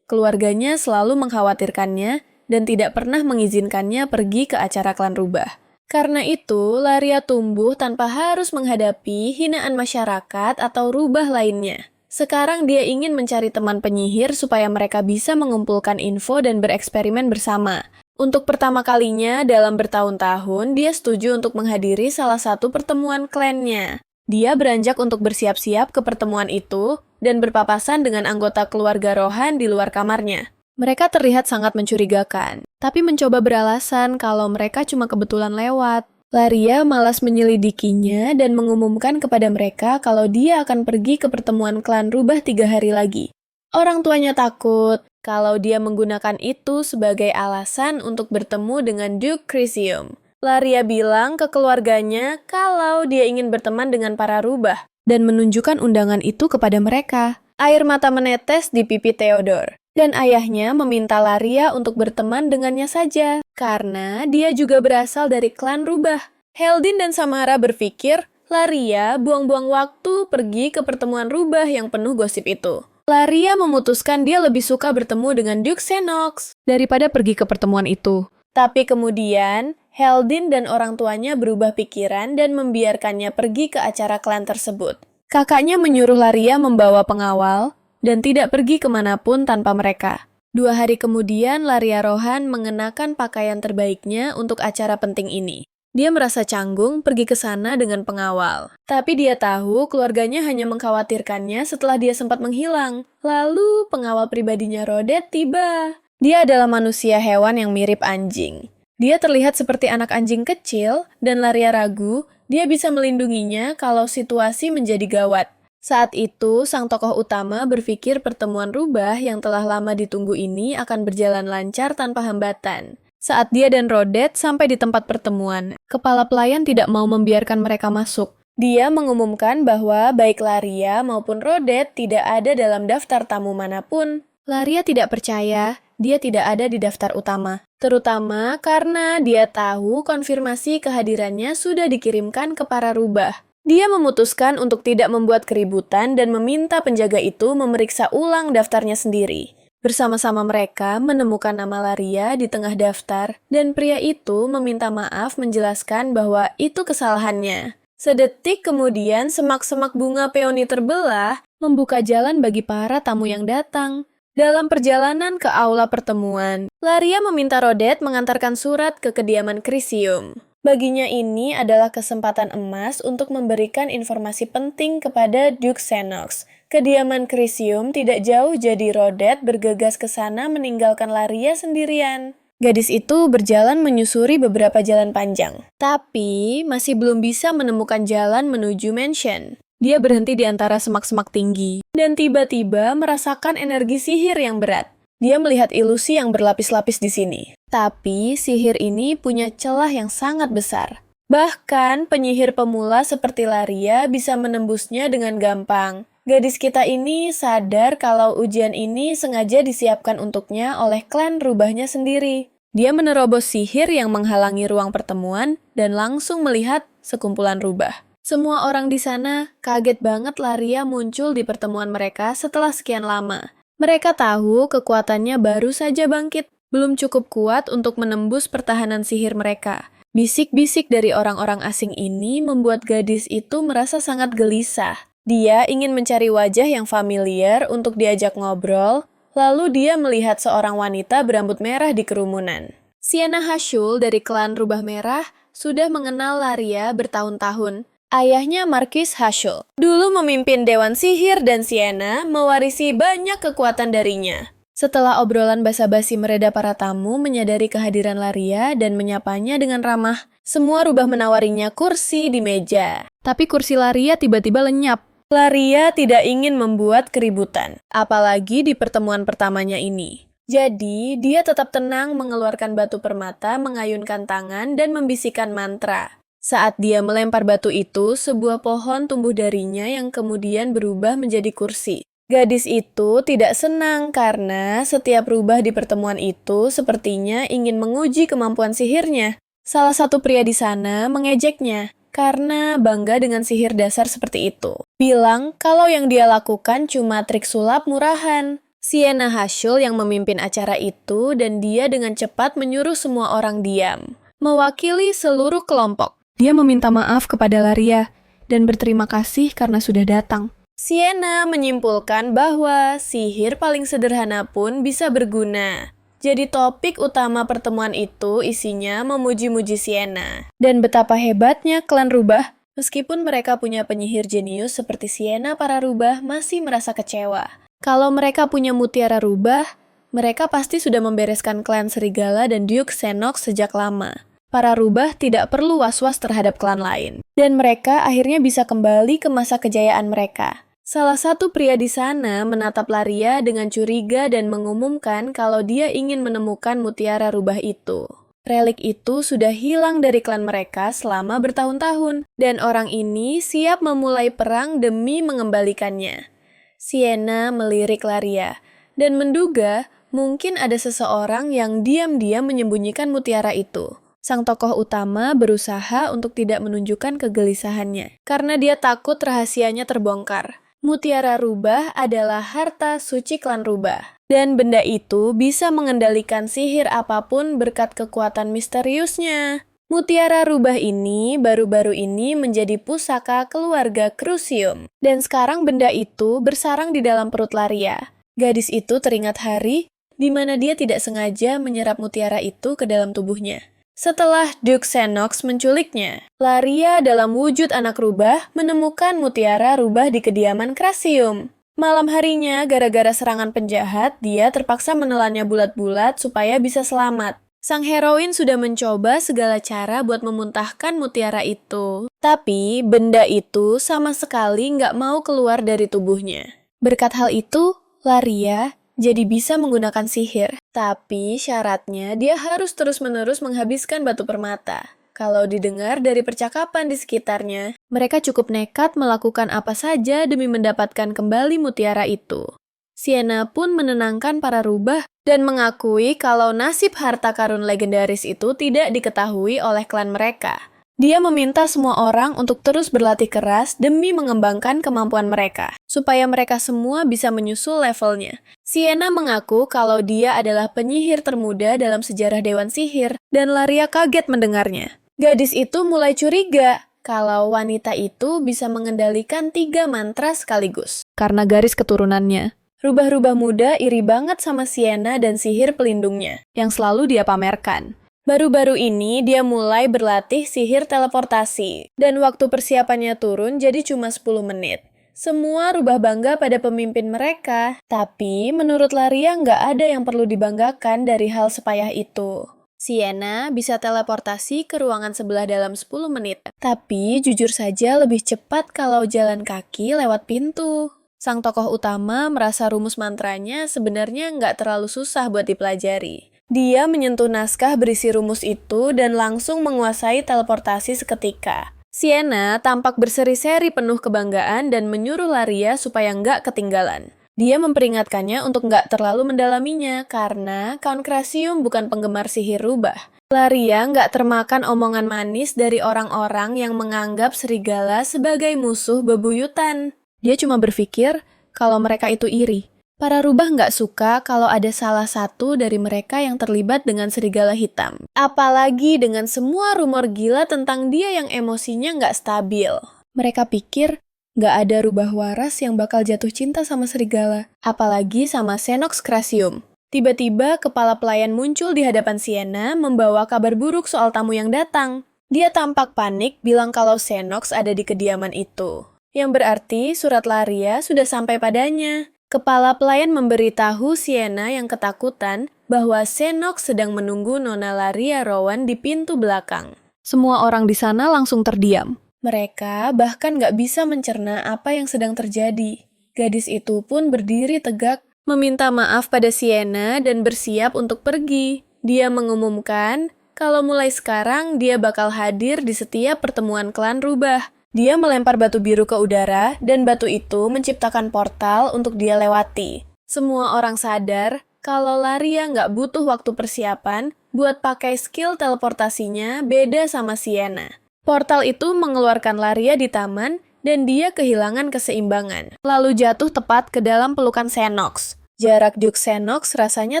Keluarganya selalu mengkhawatirkannya dan tidak pernah mengizinkannya pergi ke acara klan rubah. Karena itu, Laria tumbuh tanpa harus menghadapi hinaan masyarakat atau rubah lainnya. Sekarang dia ingin mencari teman penyihir supaya mereka bisa mengumpulkan info dan bereksperimen bersama. Untuk pertama kalinya dalam bertahun-tahun, dia setuju untuk menghadiri salah satu pertemuan klannya. Dia beranjak untuk bersiap-siap ke pertemuan itu dan berpapasan dengan anggota keluarga Rohan di luar kamarnya. Mereka terlihat sangat mencurigakan, tapi mencoba beralasan kalau mereka cuma kebetulan lewat. Laria malas menyelidikinya dan mengumumkan kepada mereka kalau dia akan pergi ke pertemuan klan rubah 3 hari lagi. Orang tuanya takut kalau dia menggunakan itu sebagai alasan untuk bertemu dengan Duke Crisium. Laria bilang ke keluarganya kalau dia ingin berteman dengan para rubah dan menunjukkan undangan itu kepada mereka. Air mata menetes di pipi Theodore, dan ayahnya meminta Laria untuk berteman dengannya saja, karena dia juga berasal dari klan rubah. Heldin dan Samara berpikir Laria buang-buang waktu pergi ke pertemuan rubah yang penuh gosip itu. Laria memutuskan dia lebih suka bertemu dengan Duke Xenox daripada pergi ke pertemuan itu. Tapi kemudian, Heldin dan orang tuanya berubah pikiran dan membiarkannya pergi ke acara klan tersebut. Kakaknya menyuruh Laria membawa pengawal dan tidak pergi kemanapun tanpa mereka. 2 hari kemudian, Laria Rohan mengenakan pakaian terbaiknya untuk acara penting ini. Dia merasa canggung pergi ke sana dengan pengawal. Tapi dia tahu keluarganya hanya mengkhawatirkannya setelah dia sempat menghilang. Lalu pengawal pribadinya Rodet tiba. Dia adalah manusia hewan yang mirip anjing. Dia terlihat seperti anak anjing kecil, dan Laria ragu dia bisa melindunginya kalau situasi menjadi gawat. Saat itu, sang tokoh utama berpikir pertemuan rubah yang telah lama ditunggu ini akan berjalan lancar tanpa hambatan. Saat dia dan Rodet sampai di tempat pertemuan, kepala pelayan tidak mau membiarkan mereka masuk. Dia mengumumkan bahwa baik Laria maupun Rodet tidak ada dalam daftar tamu manapun. Laria tidak percaya dia tidak ada di daftar utama, terutama karena dia tahu konfirmasi kehadirannya sudah dikirimkan ke para rubah. Dia memutuskan untuk tidak membuat keributan dan meminta penjaga itu memeriksa ulang daftarnya sendiri. Bersama-sama mereka menemukan nama Laria di tengah daftar, dan pria itu meminta maaf menjelaskan bahwa itu kesalahannya. Sedetik kemudian, semak-semak bunga peoni terbelah membuka jalan bagi para tamu yang datang. Dalam perjalanan ke aula pertemuan, Laria meminta Rodet mengantarkan surat ke kediaman Crisium. Baginya ini adalah kesempatan emas untuk memberikan informasi penting kepada Duke Xenox. Kediaman Crisium tidak jauh, jadi Rodet bergegas ke sana meninggalkan Laria sendirian. Gadis itu berjalan menyusuri beberapa jalan panjang, tapi masih belum bisa menemukan jalan menuju mansion. Dia berhenti di antara semak-semak tinggi, dan tiba-tiba merasakan energi sihir yang berat. Dia melihat ilusi yang berlapis-lapis di sini. Tapi sihir ini punya celah yang sangat besar. Bahkan penyihir pemula seperti Laria bisa menembusnya dengan gampang. Gadis kita ini sadar kalau ujian ini sengaja disiapkan untuknya oleh klan rubahnya sendiri. Dia menerobos sihir yang menghalangi ruang pertemuan dan langsung melihat sekumpulan rubah. Semua orang di sana kaget banget Laria muncul di pertemuan mereka setelah sekian lama. Mereka tahu kekuatannya baru saja bangkit, belum cukup kuat untuk menembus pertahanan sihir mereka. Bisik-bisik dari orang-orang asing ini membuat gadis itu merasa sangat gelisah. Dia ingin mencari wajah yang familiar untuk diajak ngobrol, lalu dia melihat seorang wanita berambut merah di kerumunan. Sienna Haschul dari klan Rubah Merah sudah mengenal Laria bertahun-tahun. Ayahnya Marquis Haschul dulu memimpin Dewan Sihir dan Sienna mewarisi banyak kekuatan darinya. Setelah obrolan basa-basi mereda, para tamu menyadari kehadiran Laria dan menyapanya dengan ramah. Semua rubah menawarinya kursi di meja. Tapi kursi Laria tiba-tiba lenyap. Laria tidak ingin membuat keributan, apalagi di pertemuan pertamanya ini. Jadi, dia tetap tenang mengeluarkan batu permata, mengayunkan tangan, dan membisikkan mantra. Saat dia melempar batu itu, sebuah pohon tumbuh darinya yang kemudian berubah menjadi kursi. Gadis itu tidak senang karena setiap rubah di pertemuan itu sepertinya ingin menguji kemampuan sihirnya. Salah satu pria di sana mengejeknya karena bangga dengan sihir dasar seperti itu. Bilang kalau yang dia lakukan cuma trik sulap murahan. Sienna Haschel yang memimpin acara itu dan dia dengan cepat menyuruh semua orang diam. Mewakili seluruh kelompok. Dia meminta maaf kepada Laria dan berterima kasih karena sudah datang. Sienna menyimpulkan bahwa sihir paling sederhana pun bisa berguna. Jadi topik utama pertemuan itu isinya memuji-muji Sienna. Dan betapa hebatnya klan rubah, meskipun mereka punya penyihir jenius seperti Sienna, para rubah masih merasa kecewa. Kalau mereka punya mutiara rubah, mereka pasti sudah membereskan klan serigala dan Duke Xenox sejak lama. Para rubah tidak perlu was-was terhadap klan lain. Dan mereka akhirnya bisa kembali ke masa kejayaan mereka. Salah satu pria di sana menatap Laria dengan curiga dan mengumumkan kalau dia ingin menemukan mutiara rubah itu. Relik itu sudah hilang dari klan mereka selama bertahun-tahun, dan orang ini siap memulai perang demi mengembalikannya. Sienna melirik Laria, dan menduga mungkin ada seseorang yang diam-diam menyembunyikan mutiara itu. Sang tokoh utama berusaha untuk tidak menunjukkan kegelisahannya, karena dia takut rahasianya terbongkar. Mutiara rubah adalah harta suci klan rubah. Dan benda itu bisa mengendalikan sihir apapun berkat kekuatan misteriusnya. Mutiara rubah ini baru-baru ini menjadi pusaka keluarga Crucium. Dan sekarang benda itu bersarang di dalam perut Laria. Gadis itu teringat hari di mana dia tidak sengaja menyerap mutiara itu ke dalam tubuhnya. Setelah Duke Xenox menculiknya, Laria dalam wujud anak rubah menemukan mutiara rubah di kediaman Crucium. Malam harinya, gara-gara serangan penjahat, dia terpaksa menelannya bulat-bulat supaya bisa selamat. Sang heroin sudah mencoba segala cara buat memuntahkan mutiara itu. Tapi, benda itu sama sekali nggak mau keluar dari tubuhnya. Berkat hal itu, Laria jadi bisa menggunakan sihir. Tapi syaratnya dia harus terus-menerus menghabiskan batu permata. Kalau didengar dari percakapan di sekitarnya, mereka cukup nekat melakukan apa saja demi mendapatkan kembali mutiara itu. Sienna pun menenangkan para rubah dan mengakui kalau nasib harta karun legendaris itu tidak diketahui oleh klan mereka. Dia meminta semua orang untuk terus berlatih keras demi mengembangkan kemampuan mereka, supaya mereka semua bisa menyusul levelnya. Sienna mengaku kalau dia adalah penyihir termuda dalam sejarah Dewan Sihir, dan Laria kaget mendengarnya. Gadis itu mulai curiga kalau wanita itu bisa mengendalikan 3 mantra sekaligus. Karena garis keturunannya, rubah-rubah muda iri banget sama Sienna dan sihir pelindungnya, yang selalu dia pamerkan. Baru-baru ini dia mulai berlatih sihir teleportasi, dan waktu persiapannya turun jadi cuma 10 menit. Semua rubah bangga pada pemimpin mereka, tapi menurut Laria nggak ada yang perlu dibanggakan dari hal sepayah itu. Sienna bisa teleportasi ke ruangan sebelah dalam 10 menit, tapi jujur saja lebih cepat kalau jalan kaki lewat pintu. Sang tokoh utama merasa rumus mantranya sebenarnya nggak terlalu susah buat dipelajari. Dia menyentuh naskah berisi rumus itu dan langsung menguasai teleportasi seketika. Sienna tampak berseri-seri penuh kebanggaan dan menyuruh Laria supaya nggak ketinggalan. Dia memperingatkannya untuk nggak terlalu mendalaminya karena Count Crucium bukan penggemar sihir rubah. Laria nggak termakan omongan manis dari orang-orang yang menganggap serigala sebagai musuh bebuyutan. Dia cuma berpikir kalau mereka itu iri. Para rubah nggak suka kalau ada salah satu dari mereka yang terlibat dengan serigala hitam. Apalagi dengan semua rumor gila tentang dia yang emosinya nggak stabil. Mereka pikir nggak ada rubah waras yang bakal jatuh cinta sama serigala. Apalagi sama Xenox Crucium. Tiba-tiba kepala pelayan muncul di hadapan Sienna membawa kabar buruk soal tamu yang datang. Dia tampak panik bilang kalau Xenox ada di kediaman itu. Yang berarti surat Laria sudah sampai padanya. Kepala pelayan memberitahu Sienna yang ketakutan bahwa Xenox sedang menunggu Nona Laria Rowan di pintu belakang. Semua orang di sana langsung terdiam. Mereka bahkan nggak bisa mencerna apa yang sedang terjadi. Gadis itu pun berdiri tegak, meminta maaf pada Sienna dan bersiap untuk pergi. Dia mengumumkan kalau mulai sekarang dia bakal hadir di setiap pertemuan klan rubah. Dia melempar batu biru ke udara, dan batu itu menciptakan portal untuk dia lewati. Semua orang sadar kalau Laria nggak butuh waktu persiapan buat pakai skill teleportasinya beda sama Sienna. Portal itu mengeluarkan Laria di taman, dan dia kehilangan keseimbangan. Lalu jatuh tepat ke dalam pelukan Xenox. Jarak Duke Xenox rasanya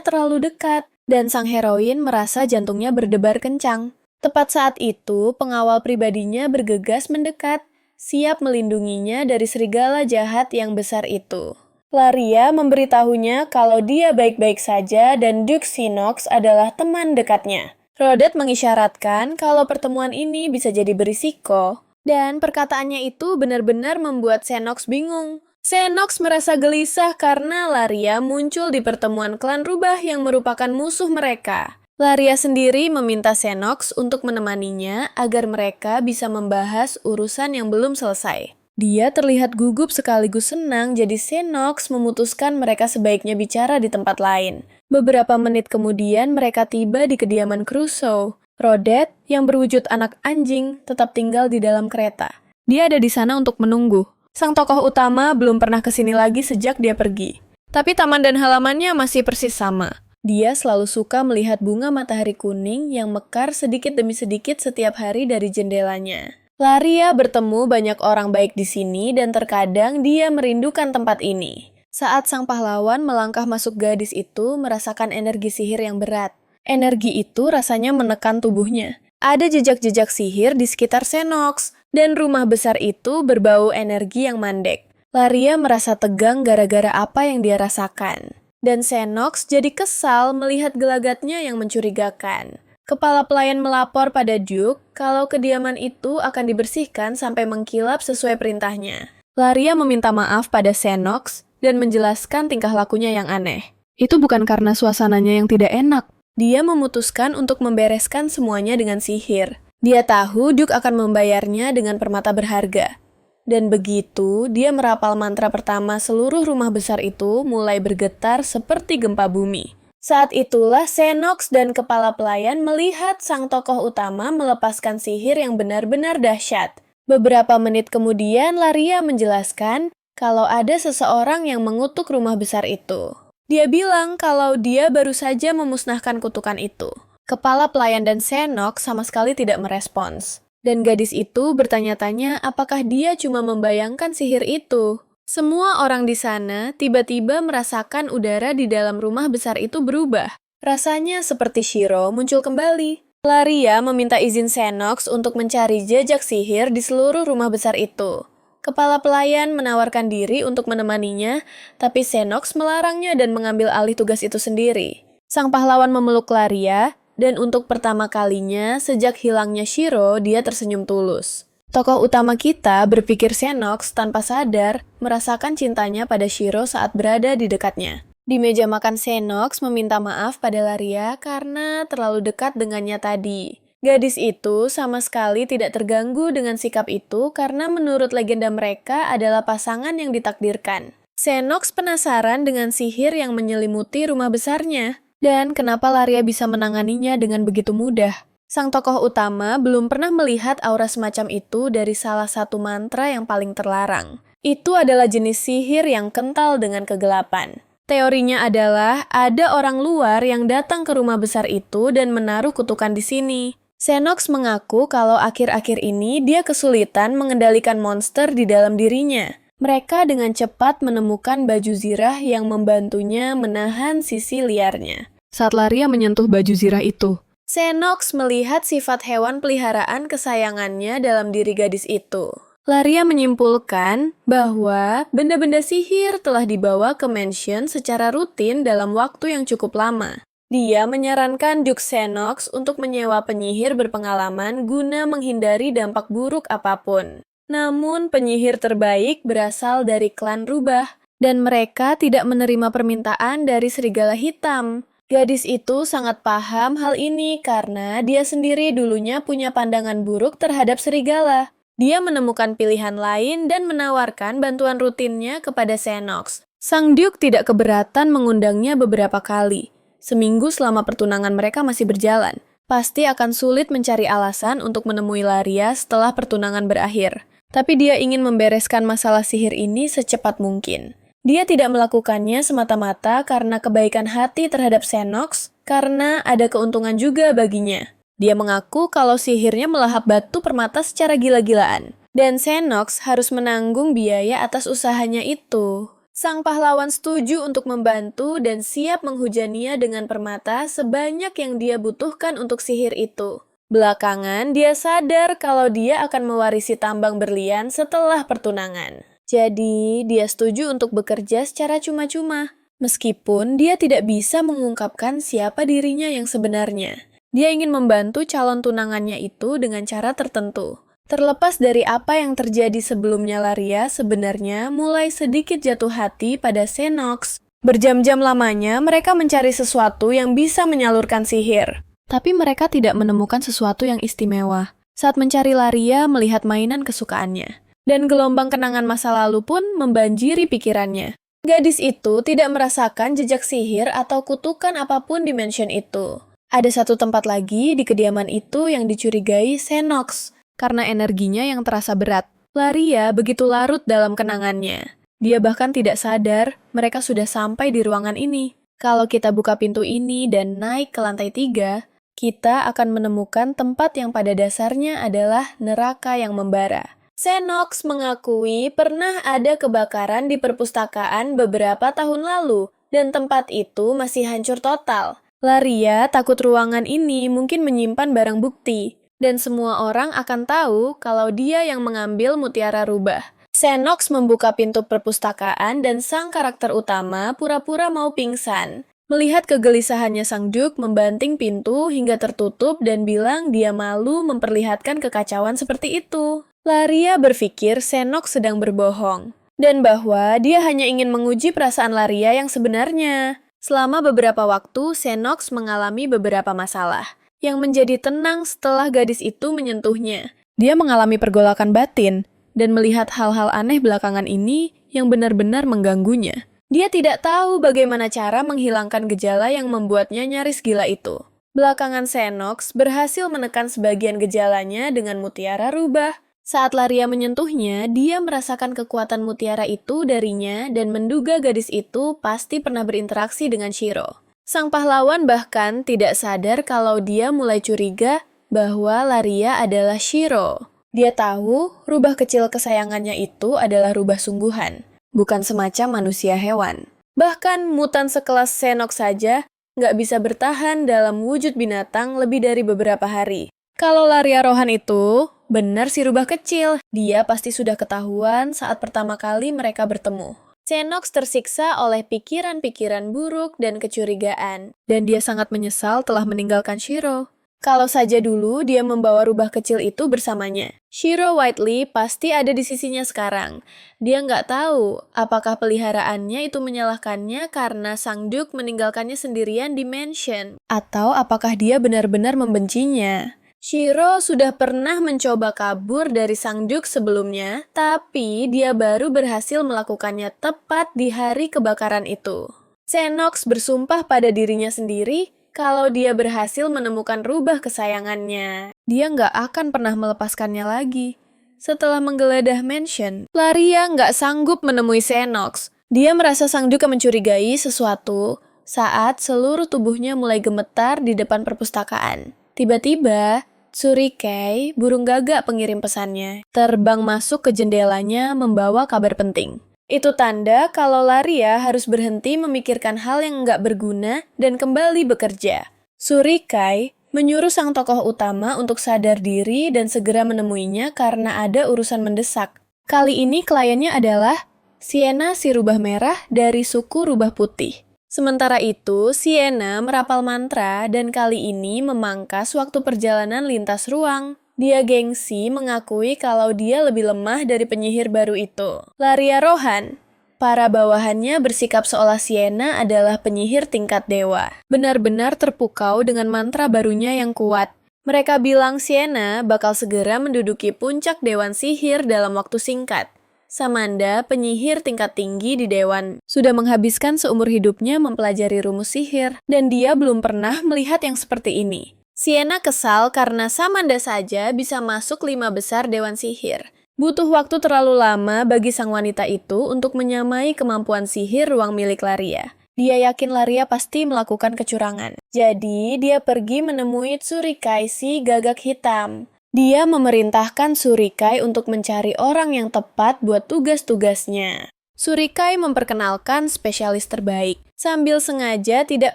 terlalu dekat, dan sang heroin merasa jantungnya berdebar kencang. Tepat saat itu, pengawal pribadinya bergegas mendekat, siap melindunginya dari serigala jahat yang besar itu. Laria memberitahunya kalau dia baik-baik saja dan Duke Xenox adalah teman dekatnya. Rodet mengisyaratkan kalau pertemuan ini bisa jadi berisiko, dan perkataannya itu benar-benar membuat Xenox bingung. Xenox merasa gelisah karena Laria muncul di pertemuan klan rubah yang merupakan musuh mereka. Laria sendiri meminta Xenox untuk menemaninya agar mereka bisa membahas urusan yang belum selesai. Dia terlihat gugup sekaligus senang, jadi Xenox memutuskan mereka sebaiknya bicara di tempat lain. Beberapa menit kemudian mereka tiba di kediaman Crusoe. Rodet, yang berwujud anak anjing, tetap tinggal di dalam kereta. Dia ada di sana untuk menunggu. Sang tokoh utama belum pernah kesini lagi sejak dia pergi. Tapi taman dan halamannya masih persis sama. Dia selalu suka melihat bunga matahari kuning yang mekar sedikit demi sedikit setiap hari dari jendelanya. Laria bertemu banyak orang baik di sini dan terkadang dia merindukan tempat ini. Saat sang pahlawan melangkah masuk, gadis itu merasakan energi sihir yang berat. Energi itu rasanya menekan tubuhnya. Ada jejak-jejak sihir di sekitar Xenox, dan rumah besar itu berbau energi yang mandek. Laria merasa tegang gara-gara apa yang dia rasakan. Dan Xenox jadi kesal melihat gelagatnya yang mencurigakan. Kepala pelayan melapor pada Duke kalau kediaman itu akan dibersihkan sampai mengkilap sesuai perintahnya. Laria meminta maaf pada Xenox dan menjelaskan tingkah lakunya yang aneh. Itu bukan karena suasananya yang tidak enak. Dia memutuskan untuk membereskan semuanya dengan sihir. Dia tahu Duke akan membayarnya dengan permata berharga. Dan begitu, dia merapal mantra pertama, seluruh rumah besar itu mulai bergetar seperti gempa bumi. Saat itulah Xenox dan kepala pelayan melihat sang tokoh utama melepaskan sihir yang benar-benar dahsyat. Beberapa menit kemudian, Laria menjelaskan kalau ada seseorang yang mengutuk rumah besar itu. Dia bilang kalau dia baru saja memusnahkan kutukan itu. Kepala pelayan dan Xenox sama sekali tidak merespons. Dan gadis itu bertanya-tanya apakah dia cuma membayangkan sihir itu. Semua orang di sana tiba-tiba merasakan udara di dalam rumah besar itu berubah. Rasanya seperti Shiro muncul kembali. Laria meminta izin Xenox untuk mencari jejak sihir di seluruh rumah besar itu. Kepala pelayan menawarkan diri untuk menemaninya, tapi Xenox melarangnya dan mengambil alih tugas itu sendiri. Sang pahlawan memeluk Laria, dan untuk pertama kalinya sejak hilangnya Shiro, dia tersenyum tulus. Tokoh utama kita berpikir Xenox tanpa sadar merasakan cintanya pada Shiro saat berada di dekatnya. Di meja makan, Xenox meminta maaf pada Laria karena terlalu dekat dengannya tadi. Gadis itu sama sekali tidak terganggu dengan sikap itu karena menurut legenda mereka adalah pasangan yang ditakdirkan. Xenox penasaran dengan sihir yang menyelimuti rumah besarnya. Dan kenapa Laria bisa menanganinya dengan begitu mudah? Sang tokoh utama belum pernah melihat aura semacam itu dari salah satu mantra yang paling terlarang. Itu adalah jenis sihir yang kental dengan kegelapan. Teorinya adalah ada orang luar yang datang ke rumah besar itu dan menaruh kutukan di sini. Xenox mengaku kalau akhir-akhir ini dia kesulitan mengendalikan monster di dalam dirinya. Mereka dengan cepat menemukan baju zirah yang membantunya menahan sisi liarnya. Saat Laria menyentuh baju zirah itu, Xenox melihat sifat hewan peliharaan kesayangannya dalam diri gadis itu. Laria menyimpulkan bahwa benda-benda sihir telah dibawa ke mansion secara rutin dalam waktu yang cukup lama. Dia menyarankan Duke Xenox untuk menyewa penyihir berpengalaman guna menghindari dampak buruk apapun. Namun, penyihir terbaik berasal dari klan rubah, dan mereka tidak menerima permintaan dari serigala hitam. Gadis itu sangat paham hal ini karena dia sendiri dulunya punya pandangan buruk terhadap serigala. Dia menemukan pilihan lain dan menawarkan bantuan rutinnya kepada Xenox. Sang Duke tidak keberatan mengundangnya beberapa kali. Seminggu selama pertunangan mereka masih berjalan. Pasti akan sulit mencari alasan untuk menemui Laria setelah pertunangan berakhir. Tapi dia ingin membereskan masalah sihir ini secepat mungkin. Dia tidak melakukannya semata-mata karena kebaikan hati terhadap Xenox, karena ada keuntungan juga baginya. Dia mengaku kalau sihirnya melahap batu permata secara gila-gilaan. Dan Xenox harus menanggung biaya atas usahanya itu. Sang pahlawan setuju untuk membantu dan siap menghujaninya dengan permata sebanyak yang dia butuhkan untuk sihir itu. Belakangan, dia sadar kalau dia akan mewarisi tambang berlian setelah pertunangan. Jadi, dia setuju untuk bekerja secara cuma-cuma. Meskipun dia tidak bisa mengungkapkan siapa dirinya yang sebenarnya. Dia ingin membantu calon tunangannya itu dengan cara tertentu. Terlepas dari apa yang terjadi sebelumnya, Laria sebenarnya mulai sedikit jatuh hati pada Xenox. Berjam-jam lamanya mereka mencari sesuatu yang bisa menyalurkan sihir. Tapi mereka tidak menemukan sesuatu yang istimewa. Saat mencari, Laria melihat mainan kesukaannya. Dan gelombang kenangan masa lalu pun membanjiri pikirannya. Gadis itu tidak merasakan jejak sihir atau kutukan apapun di mansion itu. Ada satu tempat lagi di kediaman itu yang dicurigai Xenox. Karena energinya yang terasa berat, Laria begitu larut dalam kenangannya. Dia bahkan tidak sadar mereka sudah sampai di ruangan ini. Kalau kita buka pintu ini dan naik ke lantai 3, kita akan menemukan tempat yang pada dasarnya adalah neraka yang membara. Xenox mengakui pernah ada kebakaran di perpustakaan beberapa tahun lalu, dan tempat itu masih hancur total. Laria takut ruangan ini mungkin menyimpan barang bukti. Dan semua orang akan tahu kalau dia yang mengambil mutiara rubah. Xenox membuka pintu perpustakaan dan sang karakter utama pura-pura mau pingsan. Melihat kegelisahannya, Sang Duke membanting pintu hingga tertutup dan bilang dia malu memperlihatkan kekacauan seperti itu. Laria berpikir Xenox sedang berbohong. Dan bahwa dia hanya ingin menguji perasaan Laria yang sebenarnya. Selama beberapa waktu, Xenox mengalami beberapa masalah. Yang menjadi tenang setelah gadis itu menyentuhnya. Dia mengalami pergolakan batin dan melihat hal-hal aneh belakangan ini yang benar-benar mengganggunya. Dia tidak tahu bagaimana cara menghilangkan gejala yang membuatnya nyaris gila itu. Belakangan Xenox berhasil menekan sebagian gejalanya dengan mutiara rubah. Saat Laria menyentuhnya, dia merasakan kekuatan mutiara itu darinya dan menduga gadis itu pasti pernah berinteraksi dengan Shiro. Sang pahlawan bahkan tidak sadar kalau dia mulai curiga bahwa Laria adalah Shiro. Dia tahu rubah kecil kesayangannya itu adalah rubah sungguhan, bukan semacam manusia hewan. Bahkan mutan sekelas Xenox saja nggak bisa bertahan dalam wujud binatang lebih dari beberapa hari. Kalau Laria Rohan itu benar si rubah kecil, dia pasti sudah ketahuan saat pertama kali mereka bertemu. Xenox tersiksa oleh pikiran-pikiran buruk dan kecurigaan, dan dia sangat menyesal telah meninggalkan Shiro. Kalau saja dulu dia membawa rubah kecil itu bersamanya. Shiro Whiteley pasti ada di sisinya sekarang. Dia nggak tahu apakah peliharaannya itu menyalahkannya karena Sang Duke meninggalkannya sendirian di mansion, atau apakah dia benar-benar membencinya. Shiro sudah pernah mencoba kabur dari Sang Duke sebelumnya, tapi dia baru berhasil melakukannya tepat di hari kebakaran itu. Xenox bersumpah pada dirinya sendiri kalau dia berhasil menemukan rubah kesayangannya. Dia nggak akan pernah melepaskannya lagi. Setelah menggeledah mansion, Laria nggak sanggup menemui Xenox. Dia merasa Sang Duke mencurigai sesuatu saat seluruh tubuhnya mulai gemetar di depan perpustakaan. Tiba-tiba, Tsurikei, burung gagak pengirim pesannya, terbang masuk ke jendelanya membawa kabar penting. Itu tanda kalau Laria harus berhenti memikirkan hal yang nggak berguna dan kembali bekerja. Tsurikei menyuruh sang tokoh utama untuk sadar diri dan segera menemuinya karena ada urusan mendesak. Kali ini kliennya adalah Sienna si rubah merah dari suku rubah putih. Sementara itu, Sienna merapal mantra dan kali ini memangkas waktu perjalanan lintas ruang. Dia gengsi mengakui kalau dia lebih lemah dari penyihir baru itu. Laria Rohan, Para bawahannya bersikap seolah Sienna adalah penyihir tingkat dewa. Benar-benar terpukau dengan mantra barunya yang kuat. Mereka bilang Sienna bakal segera menduduki puncak Dewan Sihir dalam waktu singkat. Samanda, penyihir tingkat tinggi di Dewan, sudah menghabiskan seumur hidupnya mempelajari rumus sihir, dan dia belum pernah melihat yang seperti ini. Sienna kesal karena Samanda saja bisa masuk 5 besar Dewan Sihir. Butuh waktu terlalu lama bagi sang wanita itu untuk menyamai kemampuan sihir ruang milik Laria. Dia yakin Laria pasti melakukan kecurangan. Jadi, dia pergi menemui Tsurikai si gagak hitam. Dia memerintahkan Tsurikai untuk mencari orang yang tepat buat tugas-tugasnya. Tsurikai memperkenalkan spesialis terbaik, sambil sengaja tidak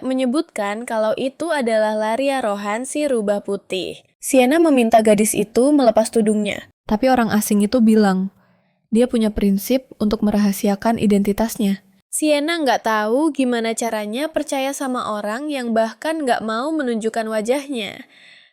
menyebutkan kalau itu adalah Laria Rohan si rubah putih. Sienna meminta gadis itu melepas tudungnya. Tapi orang asing itu bilang, dia punya prinsip untuk merahasiakan identitasnya. Sienna nggak tahu gimana caranya percaya sama orang yang bahkan nggak mau menunjukkan wajahnya.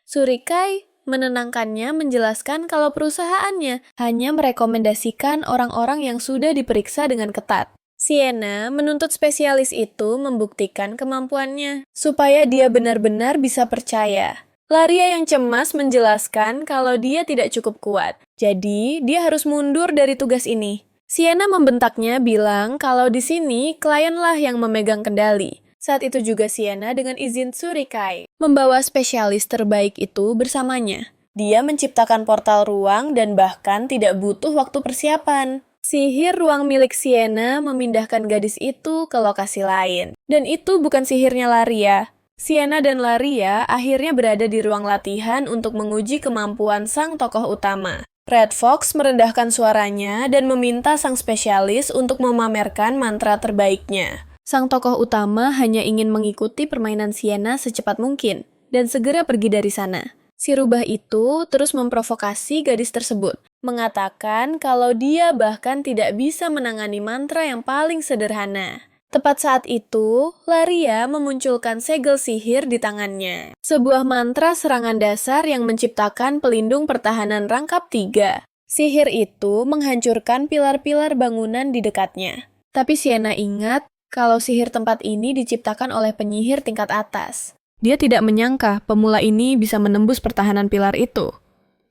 Tsurikai menenangkannya menjelaskan kalau perusahaannya hanya merekomendasikan orang-orang yang sudah diperiksa dengan ketat. Sienna menuntut spesialis itu membuktikan kemampuannya, supaya dia benar-benar bisa percaya. Laria yang cemas menjelaskan kalau dia tidak cukup kuat, jadi dia harus mundur dari tugas ini. Sienna membentaknya bilang kalau di sini klienlah yang memegang kendali. Saat itu juga Sienna dengan izin Tsurikai membawa spesialis terbaik itu bersamanya. Dia menciptakan portal ruang dan bahkan tidak butuh waktu persiapan. Sihir ruang milik Sienna memindahkan gadis itu ke lokasi lain. Dan itu bukan sihirnya Laria. Sienna dan Laria akhirnya berada di ruang latihan untuk menguji kemampuan sang tokoh utama. Red Fox merendahkan suaranya dan meminta sang spesialis untuk memamerkan mantra terbaiknya. Sang tokoh utama hanya ingin mengikuti permainan Sienna secepat mungkin dan segera pergi dari sana. Si rubah itu terus memprovokasi gadis tersebut, mengatakan kalau dia bahkan tidak bisa menangani mantra yang paling sederhana. Tepat saat itu, Laria memunculkan segel sihir di tangannya. Sebuah mantra serangan dasar yang menciptakan pelindung pertahanan rangkap 3. Sihir itu menghancurkan pilar-pilar bangunan di dekatnya. Tapi Sienna ingat kalau sihir tempat ini diciptakan oleh penyihir tingkat atas. Dia tidak menyangka pemula ini bisa menembus pertahanan pilar itu.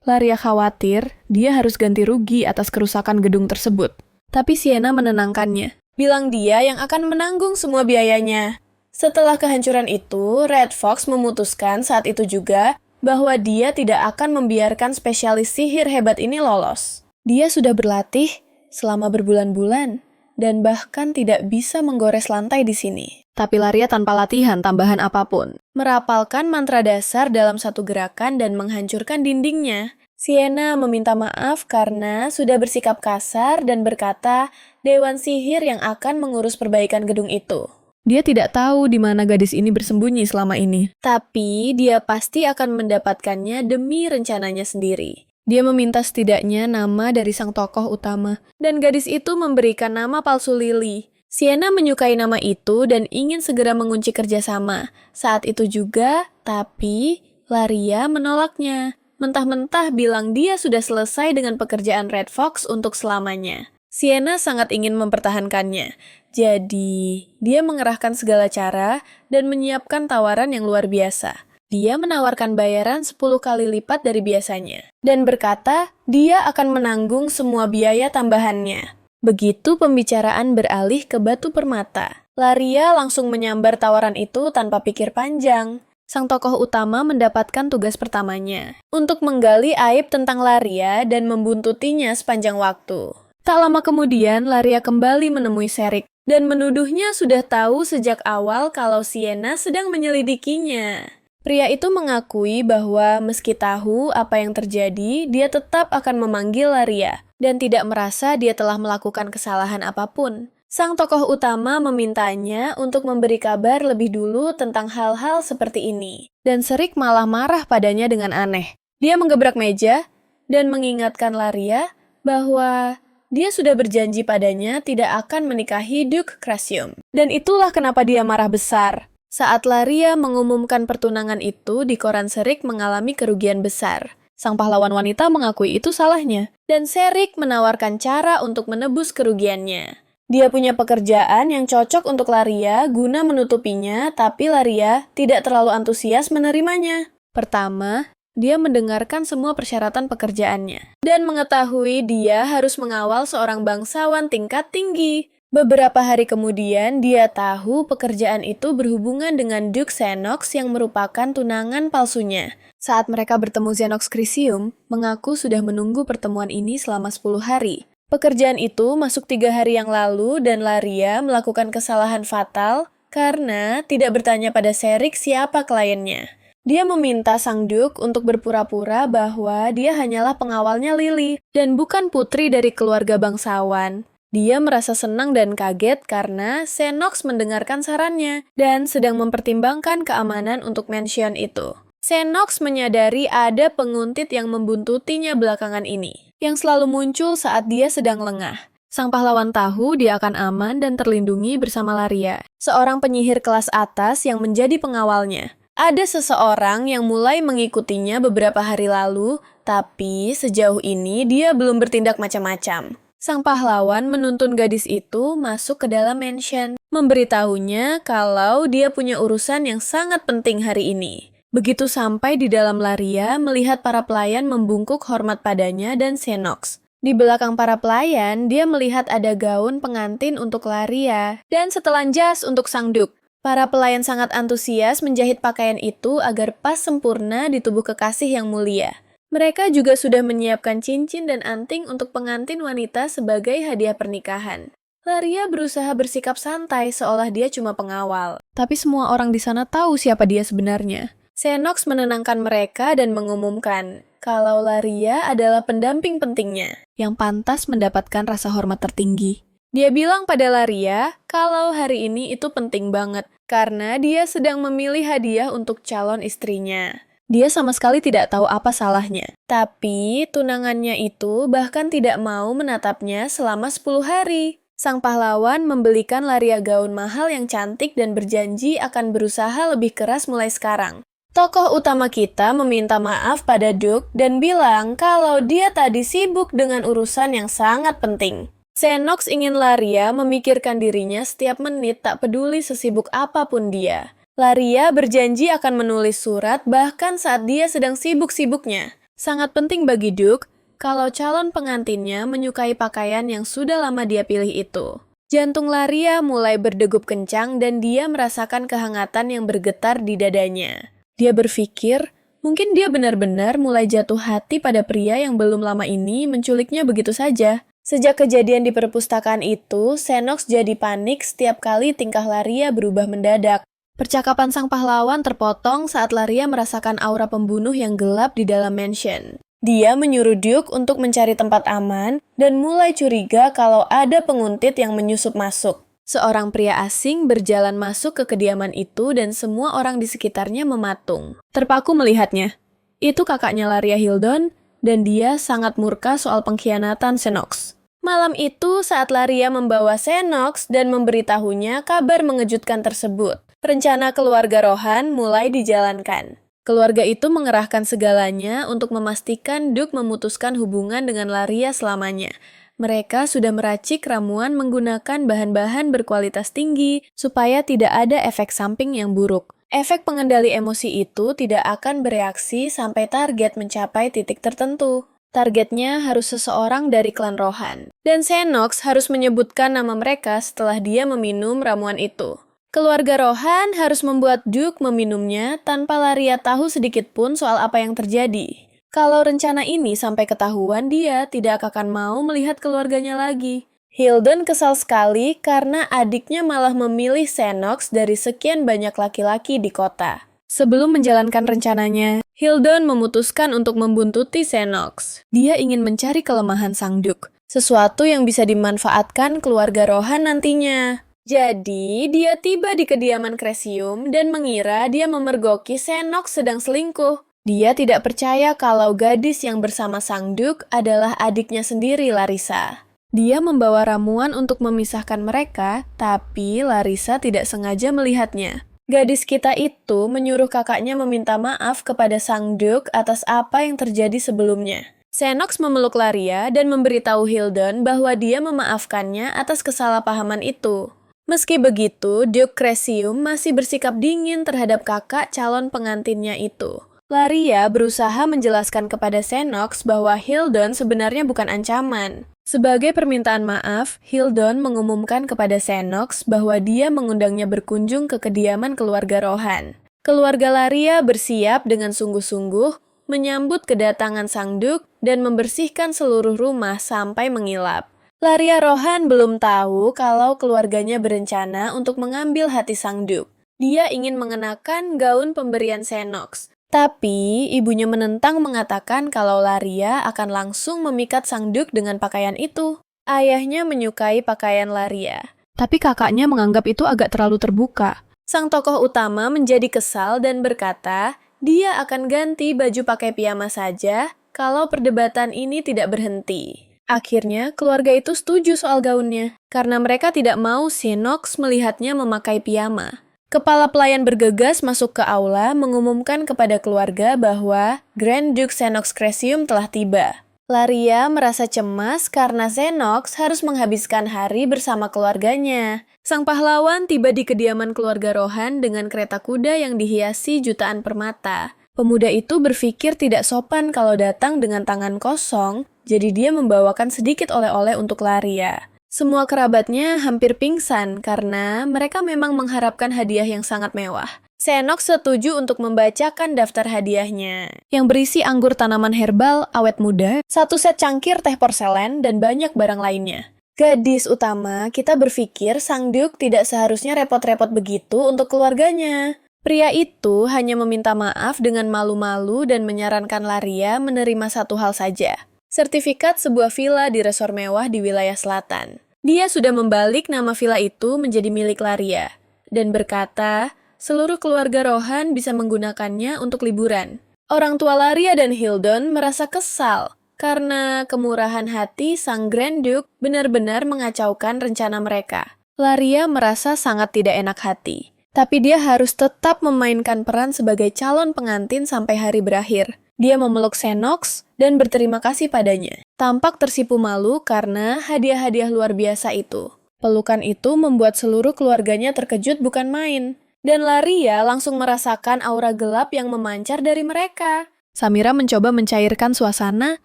Laria khawatir dia harus ganti rugi atas kerusakan gedung tersebut. Tapi Sienna menenangkannya. Bilang dia yang akan menanggung semua biayanya. Setelah kehancuran itu, Red Fox memutuskan saat itu juga bahwa dia tidak akan membiarkan spesialis sihir hebat ini lolos. Dia sudah berlatih selama berbulan-bulan dan bahkan tidak bisa menggores lantai di sini. Tapi Laria tanpa latihan tambahan apapun, merapalkan mantra dasar dalam satu gerakan dan menghancurkan dindingnya. Sienna meminta maaf karena sudah bersikap kasar dan berkata Dewan Sihir yang akan mengurus perbaikan gedung itu. Dia tidak tahu di mana gadis ini bersembunyi selama ini. Tapi dia pasti akan mendapatkannya demi rencananya sendiri. Dia meminta setidaknya nama dari sang tokoh utama, dan gadis itu memberikan nama palsu Lily. Sienna menyukai nama itu dan ingin segera mengunci kerjasama. Saat itu juga, tapi Laria menolaknya. Mentah-mentah bilang dia sudah selesai dengan pekerjaan Red Fox untuk selamanya. Sienna sangat ingin mempertahankannya. Jadi, dia mengerahkan segala cara dan menyiapkan tawaran yang luar biasa. Dia menawarkan bayaran 10 kali lipat dari biasanya. Dan berkata, dia akan menanggung semua biaya tambahannya. Begitu pembicaraan beralih ke batu permata. Laria langsung menyambar tawaran itu tanpa pikir panjang. Sang tokoh utama mendapatkan tugas pertamanya untuk menggali aib tentang Laria dan membuntutinya sepanjang waktu. Tak lama kemudian, Laria kembali menemui Serik dan menuduhnya sudah tahu sejak awal kalau Sienna sedang menyelidikinya. Pria itu mengakui bahwa meski tahu apa yang terjadi, dia tetap akan memanggil Laria dan tidak merasa dia telah melakukan kesalahan apapun. Sang tokoh utama memintanya untuk memberi kabar lebih dulu tentang hal-hal seperti ini. Dan Serik malah marah padanya dengan aneh. Dia menggebrak meja dan mengingatkan Laria bahwa dia sudah berjanji padanya tidak akan menikahi Duke Crasium. Dan itulah kenapa dia marah besar. Saat Laria mengumumkan pertunangan itu di koran, Serik mengalami kerugian besar. Sang pahlawan wanita mengakui itu salahnya. Dan Serik menawarkan cara untuk menebus kerugiannya. Dia punya pekerjaan yang cocok untuk Laria guna menutupinya, tapi Laria tidak terlalu antusias menerimanya. Pertama, dia mendengarkan semua persyaratan pekerjaannya dan mengetahui dia harus mengawal seorang bangsawan tingkat tinggi. Beberapa hari kemudian, dia tahu pekerjaan itu berhubungan dengan Duke Xenox yang merupakan tunangan palsunya. Saat mereka bertemu, Xenox Chrysium mengaku sudah menunggu pertemuan ini selama 10 hari. Pekerjaan itu masuk 3 hari yang lalu dan Laria melakukan kesalahan fatal karena tidak bertanya pada Serik siapa kliennya. Dia meminta sang Duke untuk berpura-pura bahwa dia hanyalah pengawalnya Lily dan bukan putri dari keluarga bangsawan. Dia merasa senang dan kaget karena Xenox mendengarkan sarannya dan sedang mempertimbangkan keamanan untuk mansion itu. Xenox menyadari ada penguntit yang membuntutinya belakangan ini, yang selalu muncul saat dia sedang lengah. Sang pahlawan tahu dia akan aman dan terlindungi bersama Laria, seorang penyihir kelas atas yang menjadi pengawalnya. Ada seseorang yang mulai mengikutinya beberapa hari lalu, tapi sejauh ini dia belum bertindak macam-macam. Sang pahlawan menuntun gadis itu masuk ke dalam mansion, memberitahunya kalau dia punya urusan yang sangat penting hari ini. Begitu sampai di dalam, Laria melihat para pelayan membungkuk hormat padanya dan Xenox. Di belakang para pelayan, dia melihat ada gaun pengantin untuk Laria dan setelan jas untuk sang Duke. Para pelayan sangat antusias menjahit pakaian itu agar pas sempurna di tubuh kekasih yang mulia. Mereka juga sudah menyiapkan cincin dan anting untuk pengantin wanita sebagai hadiah pernikahan. Laria berusaha bersikap santai seolah dia cuma pengawal, tapi semua orang di sana tahu siapa dia sebenarnya. Xenox menenangkan mereka dan mengumumkan kalau Laria adalah pendamping pentingnya yang pantas mendapatkan rasa hormat tertinggi. Dia bilang pada Laria kalau hari ini itu penting banget karena dia sedang memilih hadiah untuk calon istrinya. Dia sama sekali tidak tahu apa salahnya. Tapi tunangannya itu bahkan tidak mau menatapnya selama 10 hari. Sang pahlawan membelikan Laria gaun mahal yang cantik dan berjanji akan berusaha lebih keras mulai sekarang. Tokoh utama kita meminta maaf pada Duke dan bilang kalau dia tadi sibuk dengan urusan yang sangat penting. Xenox ingin Laria memikirkan dirinya setiap menit tak peduli sesibuk apapun dia. Laria berjanji akan menulis surat bahkan saat dia sedang sibuk-sibuknya. Sangat penting bagi Duke kalau calon pengantinnya menyukai pakaian yang sudah lama dia pilih itu. Jantung Laria mulai berdegup kencang dan dia merasakan kehangatan yang bergetar di dadanya. Dia berpikir, mungkin dia benar-benar mulai jatuh hati pada pria yang belum lama ini menculiknya begitu saja. Sejak kejadian di perpustakaan itu, Xenox jadi panik setiap kali tingkah Laria berubah mendadak. Percakapan sang pahlawan terpotong saat Laria merasakan aura pembunuh yang gelap di dalam mansion. Dia menyuruh Duke untuk mencari tempat aman dan mulai curiga kalau ada penguntit yang menyusup masuk. Seorang pria asing berjalan masuk ke kediaman itu dan semua orang di sekitarnya mematung, terpaku melihatnya. Itu kakaknya Laria Hildon, dan dia sangat murka soal pengkhianatan Xenox. Malam itu saat Laria membawa Xenox dan memberitahunya kabar mengejutkan tersebut, rencana keluarga Rohan mulai dijalankan. Keluarga itu mengerahkan segalanya untuk memastikan Duke memutuskan hubungan dengan Laria selamanya. Mereka sudah meracik ramuan menggunakan bahan-bahan berkualitas tinggi supaya tidak ada efek samping yang buruk. Efek pengendali emosi itu tidak akan bereaksi sampai target mencapai titik tertentu. Targetnya harus seseorang dari klan Rohan. Dan Xenox harus menyebutkan nama mereka setelah dia meminum ramuan itu. Keluarga Rohan harus membuat Duke meminumnya tanpa Laria tahu sedikit pun soal apa yang terjadi. Kalau rencana ini sampai ketahuan, dia tidak akan mau melihat keluarganya lagi. Hildon kesal sekali karena adiknya malah memilih Xenox dari sekian banyak laki-laki di kota. Sebelum menjalankan rencananya, Hildon memutuskan untuk membuntuti Xenox. Dia ingin mencari kelemahan sang Duke, sesuatu yang bisa dimanfaatkan keluarga Rohan nantinya. Jadi, dia tiba di kediaman Chrysium dan mengira dia memergoki Xenox sedang selingkuh. Dia tidak percaya kalau gadis yang bersama sang Duke adalah adiknya sendiri, Larissa. Dia membawa ramuan untuk memisahkan mereka, tapi Larissa tidak sengaja melihatnya. Gadis kita itu menyuruh kakaknya meminta maaf kepada sang Duke atas apa yang terjadi sebelumnya. Xenox memeluk Laria dan memberitahu Hildon bahwa dia memaafkannya atas kesalahpahaman itu. Meski begitu, Duke Cresium masih bersikap dingin terhadap kakak calon pengantinnya itu. Laria berusaha menjelaskan kepada Xenox bahwa Hildon sebenarnya bukan ancaman. Sebagai permintaan maaf, Hildon mengumumkan kepada Xenox bahwa dia mengundangnya berkunjung ke kediaman keluarga Rohan. Keluarga Laria bersiap dengan sungguh-sungguh menyambut kedatangan Sang Duke dan membersihkan seluruh rumah sampai mengilap. Laria Rohan belum tahu kalau keluarganya berencana untuk mengambil hati Sang Duke. Dia ingin mengenakan gaun pemberian Xenox. Tapi, ibunya menentang mengatakan kalau Laria akan langsung memikat Sang Duke dengan pakaian itu. Ayahnya menyukai pakaian Laria. Tapi kakaknya menganggap itu agak terlalu terbuka. Sang tokoh utama menjadi kesal dan berkata, dia akan ganti baju pakai piyama saja kalau perdebatan ini tidak berhenti. Akhirnya, keluarga itu setuju soal gaunnya, karena mereka tidak mau Xenox melihatnya memakai piyama. Kepala pelayan bergegas masuk ke aula mengumumkan kepada keluarga bahwa Grand Duke Xenox Cresium telah tiba. Laria merasa cemas karena Xenox harus menghabiskan hari bersama keluarganya. Sang pahlawan tiba di kediaman keluarga Rohan dengan kereta kuda yang dihiasi jutaan permata. Pemuda itu berpikir tidak sopan kalau datang dengan tangan kosong, jadi dia membawakan sedikit oleh-oleh untuk Laria. Semua kerabatnya hampir pingsan karena mereka memang mengharapkan hadiah yang sangat mewah. Xenox setuju untuk membacakan daftar hadiahnya, yang berisi anggur tanaman herbal, awet muda, 1 set cangkir teh porselen, dan banyak barang lainnya. Gadis utama, kita berpikir Sang Duke tidak seharusnya repot-repot begitu untuk keluarganya. Pria itu hanya meminta maaf dengan malu-malu dan menyarankan Laria menerima satu hal saja. Sertifikat sebuah villa di resor mewah di wilayah selatan. Dia sudah membalik nama villa itu menjadi milik Laria, dan berkata, seluruh keluarga Rohan bisa menggunakannya untuk liburan. Orang tua Laria dan Hildon merasa kesal karena kemurahan hati Sang Grand Duke benar-benar mengacaukan rencana mereka. Laria merasa sangat tidak enak hati, tapi dia harus tetap memainkan peran sebagai calon pengantin sampai hari berakhir. Dia memeluk Xenox dan berterima kasih padanya. Tampak tersipu malu karena hadiah-hadiah luar biasa itu. Pelukan itu membuat seluruh keluarganya terkejut bukan main. Dan Laria langsung merasakan aura gelap yang memancar dari mereka. Samira mencoba mencairkan suasana,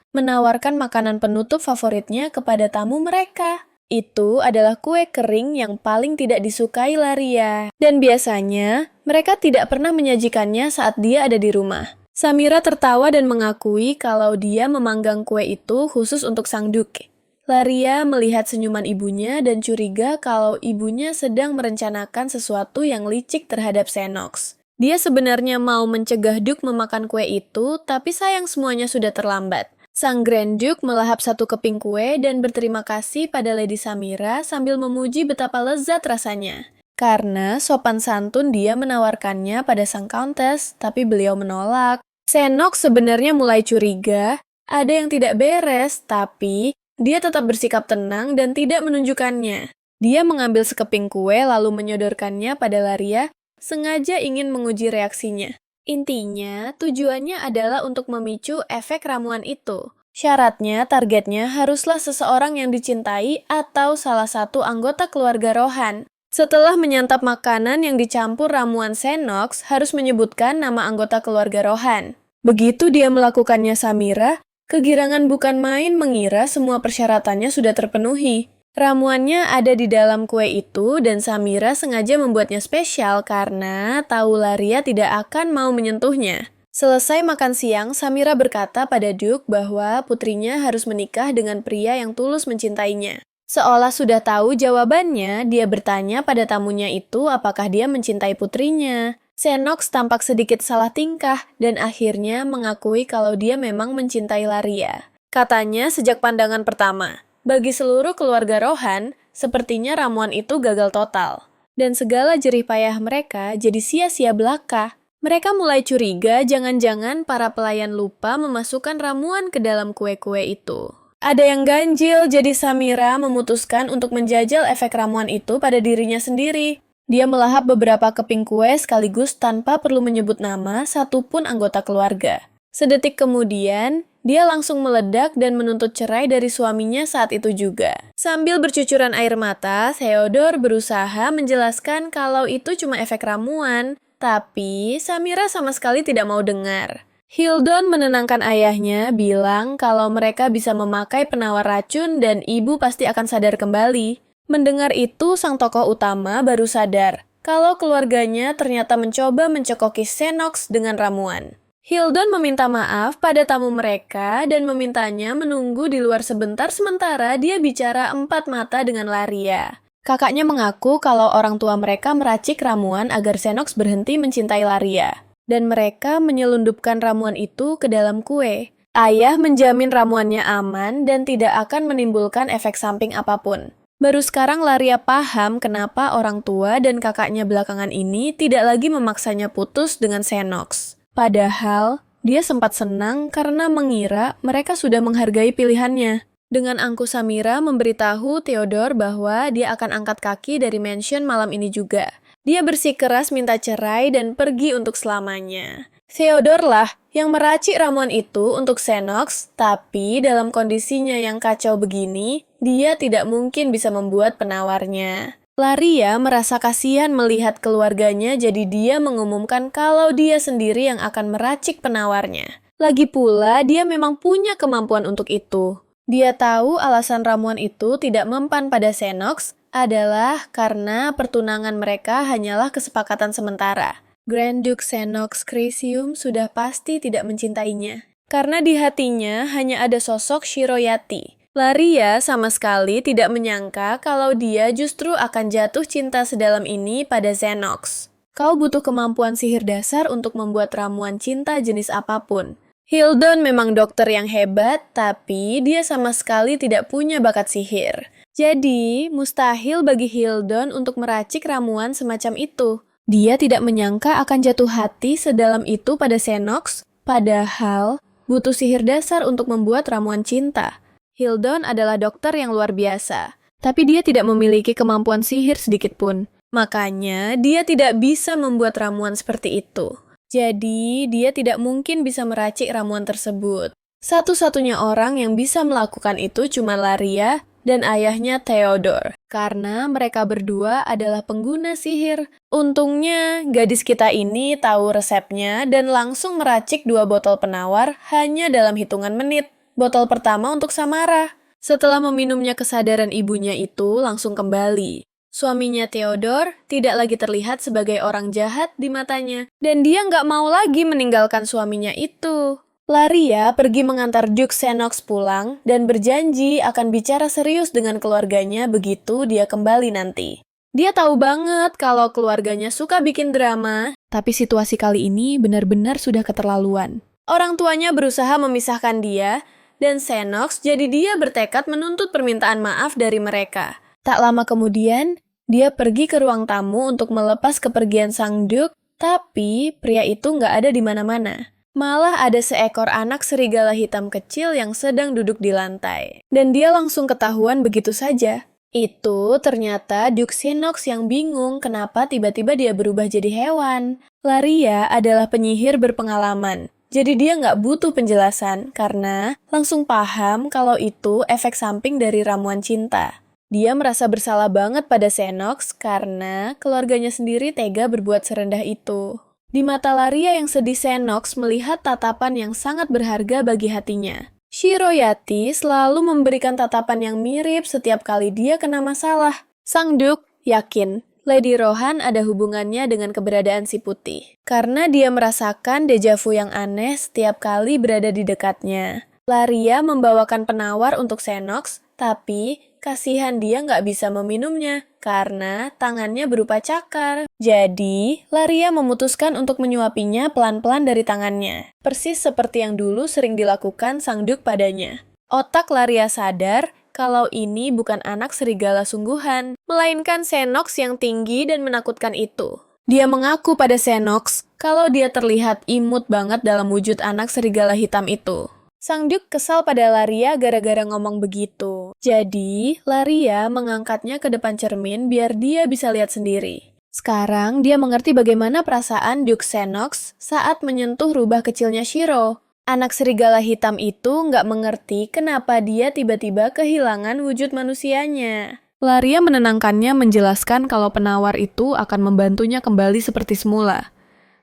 menawarkan makanan penutup favoritnya kepada tamu mereka. Itu adalah kue kering yang paling tidak disukai Laria. Dan biasanya, mereka tidak pernah menyajikannya saat dia ada di rumah. Samira tertawa dan mengakui kalau dia memanggang kue itu khusus untuk Sang Duke. Laria melihat senyuman ibunya dan curiga kalau ibunya sedang merencanakan sesuatu yang licik terhadap Xenox. Dia sebenarnya mau mencegah Duke memakan kue itu, tapi sayang semuanya sudah terlambat. Sang Grand Duke melahap satu keping kue dan berterima kasih pada Lady Samira sambil memuji betapa lezat rasanya. Karena sopan santun dia menawarkannya pada sang Countess, tapi beliau menolak. Xenox sebenarnya mulai curiga, ada yang tidak beres, tapi dia tetap bersikap tenang dan tidak menunjukkannya. Dia mengambil sekeping kue lalu menyodorkannya pada Laria, sengaja ingin menguji reaksinya. Intinya, tujuannya adalah untuk memicu efek ramuan itu. Syaratnya, targetnya haruslah seseorang yang dicintai atau salah satu anggota keluarga Rohan. Setelah menyantap makanan yang dicampur ramuan Xenox, harus menyebutkan nama anggota keluarga Rohan. Begitu dia melakukannya Samira, kegirangan bukan main mengira semua persyaratannya sudah terpenuhi. Ramuannya ada di dalam kue itu dan Samira sengaja membuatnya spesial karena tahu Laria tidak akan mau menyentuhnya. Selesai makan siang, Samira berkata pada Duke bahwa putrinya harus menikah dengan pria yang tulus mencintainya. Seolah sudah tahu jawabannya, dia bertanya pada tamunya itu apakah dia mencintai putrinya. Xenox tampak sedikit salah tingkah dan akhirnya mengakui kalau dia memang mencintai Laria. Katanya sejak pandangan pertama, bagi seluruh keluarga Rohan, sepertinya ramuan itu gagal total. Dan segala jerih payah mereka jadi sia-sia belaka. Mereka mulai curiga jangan-jangan para pelayan lupa memasukkan ramuan ke dalam kue-kue itu. Ada yang ganjil, jadi Samira memutuskan untuk menjajal efek ramuan itu pada dirinya sendiri. Dia melahap beberapa keping kue sekaligus tanpa perlu menyebut nama satupun anggota keluarga. Sedetik kemudian, dia langsung meledak dan menuntut cerai dari suaminya saat itu juga. Sambil bercucuran air mata, Theodore berusaha menjelaskan kalau itu cuma efek ramuan. Tapi, Samira sama sekali tidak mau dengar. Hildon menenangkan ayahnya, bilang kalau mereka bisa memakai penawar racun dan ibu pasti akan sadar kembali. Mendengar itu, sang tokoh utama baru sadar kalau keluarganya ternyata mencoba mencekoki Xenox dengan ramuan. Hildon meminta maaf pada tamu mereka dan memintanya menunggu di luar sebentar sementara dia bicara empat mata dengan Laria. Kakaknya mengaku kalau orang tua mereka meracik ramuan agar Xenox berhenti mencintai Laria. Dan mereka menyelundupkan ramuan itu ke dalam kue. Ayah menjamin ramuannya aman dan tidak akan menimbulkan efek samping apapun. Baru sekarang Laria paham kenapa orang tua dan kakaknya belakangan ini tidak lagi memaksanya putus dengan Xenox. Padahal, dia sempat senang karena mengira mereka sudah menghargai pilihannya. Dengan angkuh Samira memberitahu Theodore bahwa dia akan angkat kaki dari mansion malam ini juga. Dia bersikeras minta cerai dan pergi untuk selamanya. Theodore lah yang meracik ramuan itu untuk Xenox, tapi dalam kondisinya yang kacau begini, dia tidak mungkin bisa membuat penawarnya. Laria merasa kasihan melihat keluarganya, jadi dia mengumumkan kalau dia sendiri yang akan meracik penawarnya. Lagi pula, dia memang punya kemampuan untuk itu. Dia tahu alasan ramuan itu tidak mempan pada Xenox adalah karena pertunangan mereka hanyalah kesepakatan sementara. Grand Duke Xenox Chrysium sudah pasti tidak mencintainya. Karena di hatinya hanya ada sosok Shiroyati. Laria sama sekali tidak menyangka kalau dia justru akan jatuh cinta sedalam ini pada Xenox. Kau butuh kemampuan sihir dasar untuk membuat ramuan cinta jenis apapun. Hildon memang dokter yang hebat, tapi dia sama sekali tidak punya bakat sihir. Jadi, mustahil bagi Hildon untuk meracik ramuan semacam itu. Dia tidak menyangka akan jatuh hati sedalam itu pada Xenox, padahal butuh sihir dasar untuk membuat ramuan cinta. Hildon adalah dokter yang luar biasa, tapi dia tidak memiliki kemampuan sihir sedikitpun. Makanya, dia tidak bisa membuat ramuan seperti itu. Jadi, dia tidak mungkin bisa meracik ramuan tersebut. Satu-satunya orang yang bisa melakukan itu cuma Laria dan ayahnya Theodore, karena mereka berdua adalah pengguna sihir. Untungnya, gadis kita ini tahu resepnya dan langsung meracik 2 botol penawar hanya dalam hitungan menit. Botol pertama untuk Samara. Setelah meminumnya, kesadaran ibunya itu langsung kembali. Suaminya Theodore tidak lagi terlihat sebagai orang jahat di matanya, dan dia nggak mau lagi meninggalkan suaminya itu. Laria pergi mengantar Duke Xenox pulang dan berjanji akan bicara serius dengan keluarganya begitu dia kembali nanti. Dia tahu banget kalau keluarganya suka bikin drama, tapi situasi kali ini benar-benar sudah keterlaluan. Orang tuanya berusaha memisahkan dia, dan Xenox jadi dia bertekad menuntut permintaan maaf dari mereka. Tak lama kemudian, dia pergi ke ruang tamu untuk melepas kepergian sang Duke, tapi pria itu nggak ada di mana-mana. Malah ada seekor anak serigala hitam kecil yang sedang duduk di lantai. Dan dia langsung ketahuan begitu saja. Itu ternyata Duke Xenox yang bingung kenapa tiba-tiba dia berubah jadi hewan. Laria adalah penyihir berpengalaman. Jadi dia nggak butuh penjelasan karena langsung paham kalau itu efek samping dari ramuan cinta. Dia merasa bersalah banget pada Xenox karena keluarganya sendiri tega berbuat serendah itu. Di mata Laria yang sedih, Xenox melihat tatapan yang sangat berharga bagi hatinya. Shiroyati selalu memberikan tatapan yang mirip setiap kali dia kena masalah. Sang Duke yakin Lady Rohan ada hubungannya dengan keberadaan si putih. Karena dia merasakan dejavu yang aneh setiap kali berada di dekatnya. Laria membawakan penawar untuk Xenox, tapi kasihan dia nggak bisa meminumnya karena tangannya berupa cakar. Jadi, Laria memutuskan untuk menyuapinya pelan-pelan dari tangannya. Persis seperti yang dulu sering dilakukan sang Duke padanya. Otak Laria sadar kalau ini bukan anak serigala sungguhan, melainkan Xenox yang tinggi dan menakutkan itu. Dia mengaku pada Xenox kalau dia terlihat imut banget dalam wujud anak serigala hitam itu. Sang Duke kesal pada Laria gara-gara ngomong begitu. Jadi, Laria mengangkatnya ke depan cermin biar dia bisa lihat sendiri. Sekarang, dia mengerti bagaimana perasaan Duke Xenox saat menyentuh rubah kecilnya Shiro. Anak serigala hitam itu nggak mengerti kenapa dia tiba-tiba kehilangan wujud manusianya. Laria menenangkannya, menjelaskan kalau penawar itu akan membantunya kembali seperti semula.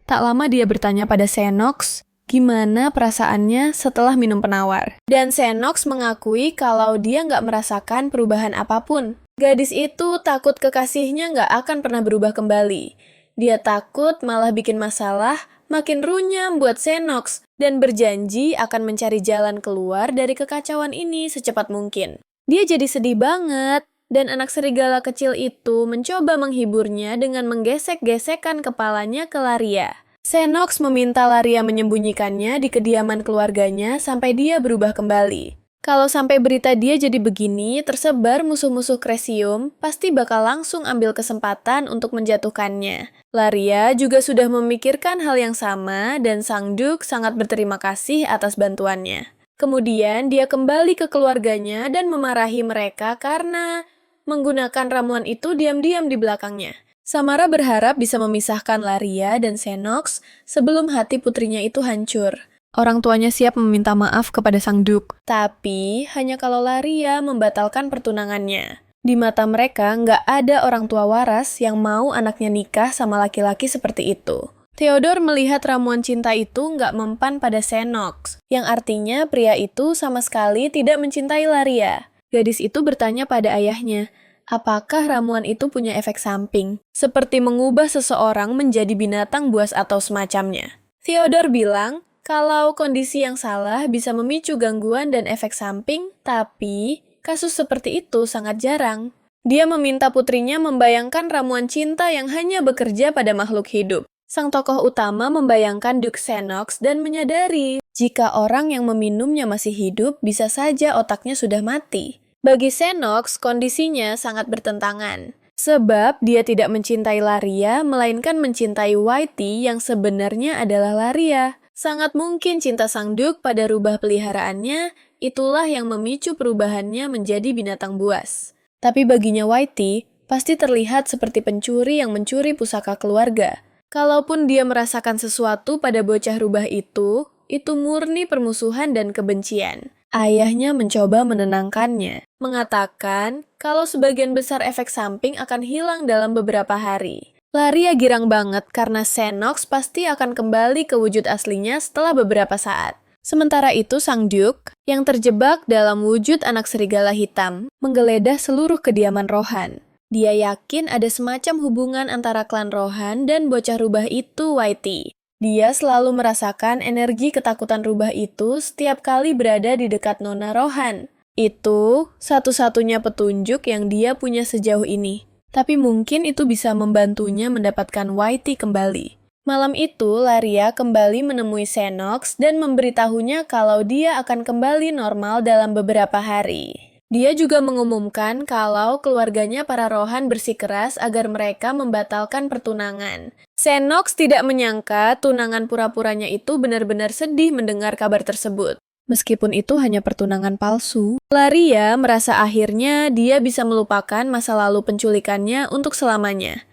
Tak lama dia bertanya pada Xenox, gimana perasaannya setelah minum penawar. Dan Xenox mengakui kalau dia nggak merasakan perubahan apapun. Gadis itu takut kekasihnya nggak akan pernah berubah kembali. Dia takut malah bikin masalah, makin runyam buat Xenox, dan berjanji akan mencari jalan keluar dari kekacauan ini secepat mungkin. Dia jadi sedih banget. Dan anak serigala kecil itu mencoba menghiburnya dengan menggesek-gesekkan kepalanya ke Laria. Xenox meminta Laria menyembunyikannya di kediaman keluarganya sampai dia berubah kembali. Kalau sampai berita dia jadi begini, tersebar musuh-musuh Cresium, pasti bakal langsung ambil kesempatan untuk menjatuhkannya. Laria juga sudah memikirkan hal yang sama dan Sang Duk sangat berterima kasih atas bantuannya. Kemudian dia kembali ke keluarganya dan memarahi mereka karena menggunakan ramuan itu diam-diam di belakangnya. Samara berharap bisa memisahkan Laria dan Xenox sebelum hati putrinya itu hancur. Orang tuanya siap meminta maaf kepada Sang Duk, tapi hanya kalau Laria membatalkan pertunangannya. Di mata mereka, nggak ada orang tua waras yang mau anaknya nikah sama laki-laki seperti itu. Theodore melihat ramuan cinta itu nggak mempan pada Xenox, yang artinya pria itu sama sekali tidak mencintai Laria. Gadis itu bertanya pada ayahnya, apakah ramuan itu punya efek samping, seperti mengubah seseorang menjadi binatang buas atau semacamnya. Theodore bilang, kalau kondisi yang salah bisa memicu gangguan dan efek samping, tapi kasus seperti itu sangat jarang. Dia meminta putrinya membayangkan ramuan cinta yang hanya bekerja pada makhluk hidup. Sang tokoh utama membayangkan Duke Xenox dan menyadari jika orang yang meminumnya masih hidup, bisa saja otaknya sudah mati. Bagi Xenox, kondisinya sangat bertentangan. Sebab dia tidak mencintai Laria, melainkan mencintai Whitey yang sebenarnya adalah Laria. Sangat mungkin cinta Sang Duk pada rubah peliharaannya, itulah yang memicu perubahannya menjadi binatang buas. Tapi baginya Whitey, pasti terlihat seperti pencuri yang mencuri pusaka keluarga. Kalaupun dia merasakan sesuatu pada bocah rubah itu murni permusuhan dan kebencian. Ayahnya mencoba menenangkannya, mengatakan kalau sebagian besar efek samping akan hilang dalam beberapa hari. Laria girang banget karena Xenox pasti akan kembali ke wujud aslinya setelah beberapa saat. Sementara itu Sang Duke, yang terjebak dalam wujud anak serigala hitam, menggeledah seluruh kediaman Rohan. Dia yakin ada semacam hubungan antara klan Rohan dan bocah rubah itu, Whitey. Dia selalu merasakan energi ketakutan rubah itu setiap kali berada di dekat Nona Rohan. Itu satu-satunya petunjuk yang dia punya sejauh ini. Tapi mungkin itu bisa membantunya mendapatkan Whitey kembali. Malam itu, Laria kembali menemui Xenox dan memberitahunya kalau dia akan kembali normal dalam beberapa hari. Dia juga mengumumkan kalau keluarganya para Rohan bersikeras agar mereka membatalkan pertunangan. Xenox tidak menyangka tunangan pura-puranya itu benar-benar sedih mendengar kabar tersebut. Meskipun itu hanya pertunangan palsu, Laria merasa akhirnya dia bisa melupakan masa lalu penculikannya untuk selamanya.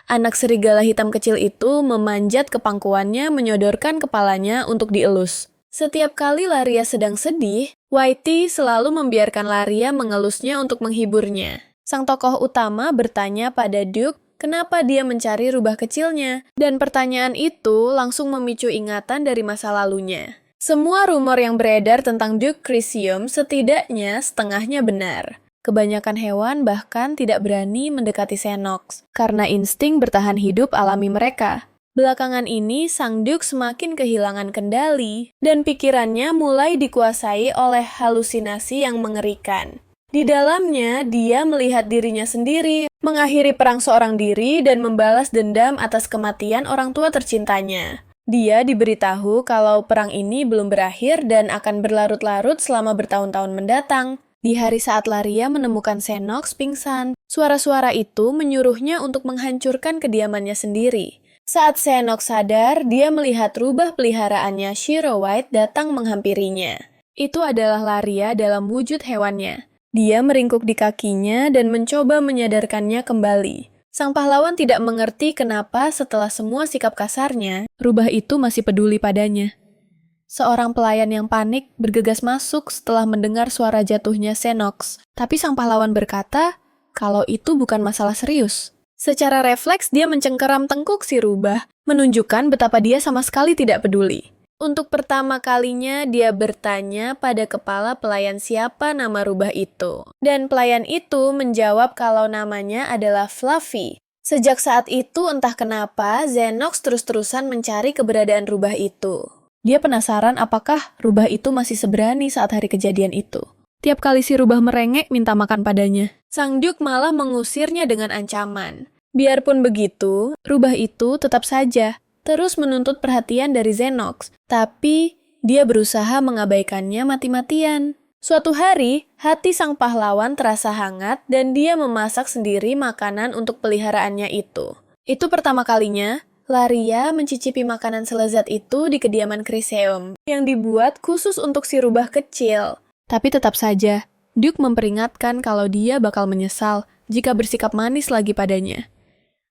Anak serigala hitam kecil itu memanjat ke pangkuannya, menyodorkan kepalanya untuk dielus. Setiap kali Laria sedang sedih, Whitey selalu membiarkan Laria mengelusnya untuk menghiburnya. Sang tokoh utama bertanya pada Duke kenapa dia mencari rubah kecilnya, dan pertanyaan itu langsung memicu ingatan dari masa lalunya. Semua rumor yang beredar tentang Duke Cresium setidaknya setengahnya benar. Kebanyakan hewan bahkan tidak berani mendekati Xenox, karena insting bertahan hidup alami mereka. Belakangan ini, Sang Duke semakin kehilangan kendali, dan pikirannya mulai dikuasai oleh halusinasi yang mengerikan. Di dalamnya, dia melihat dirinya sendiri, mengakhiri perang seorang diri, dan membalas dendam atas kematian orang tua tercintanya. Dia diberitahu kalau perang ini belum berakhir dan akan berlarut-larut selama bertahun-tahun mendatang. Di hari saat Laria menemukan Xenox pingsan, suara-suara itu menyuruhnya untuk menghancurkan kediamannya sendiri. Saat Xenox sadar, dia melihat rubah peliharaannya Shiro White datang menghampirinya. Itu adalah Laria dalam wujud hewannya. Dia meringkuk di kakinya dan mencoba menyadarkannya kembali. Sang pahlawan tidak mengerti kenapa setelah semua sikap kasarnya, rubah itu masih peduli padanya. Seorang pelayan yang panik bergegas masuk setelah mendengar suara jatuhnya Xenox. Tapi sang pahlawan berkata, kalau itu bukan masalah serius. Secara refleks dia mencengkeram tengkuk si rubah, menunjukkan betapa dia sama sekali tidak peduli. Untuk pertama kalinya dia bertanya pada kepala pelayan siapa nama rubah itu. Dan pelayan itu menjawab kalau namanya adalah Fluffy. Sejak saat itu entah kenapa Xenox terus-terusan mencari keberadaan rubah itu. Dia penasaran apakah rubah itu masih seberani saat hari kejadian itu. Tiap kali si rubah merengek minta makan padanya, sang Duke malah mengusirnya dengan ancaman. Biarpun begitu, rubah itu tetap saja terus menuntut perhatian dari Xenox, tapi dia berusaha mengabaikannya mati-matian. Suatu hari, hati sang pahlawan terasa hangat dan dia memasak sendiri makanan untuk peliharaannya itu. Itu pertama kalinya Laria mencicipi makanan selezat itu di kediaman Chryseum yang dibuat khusus untuk si rubah kecil. Tapi tetap saja, Duke memperingatkan kalau dia bakal menyesal jika bersikap manis lagi padanya.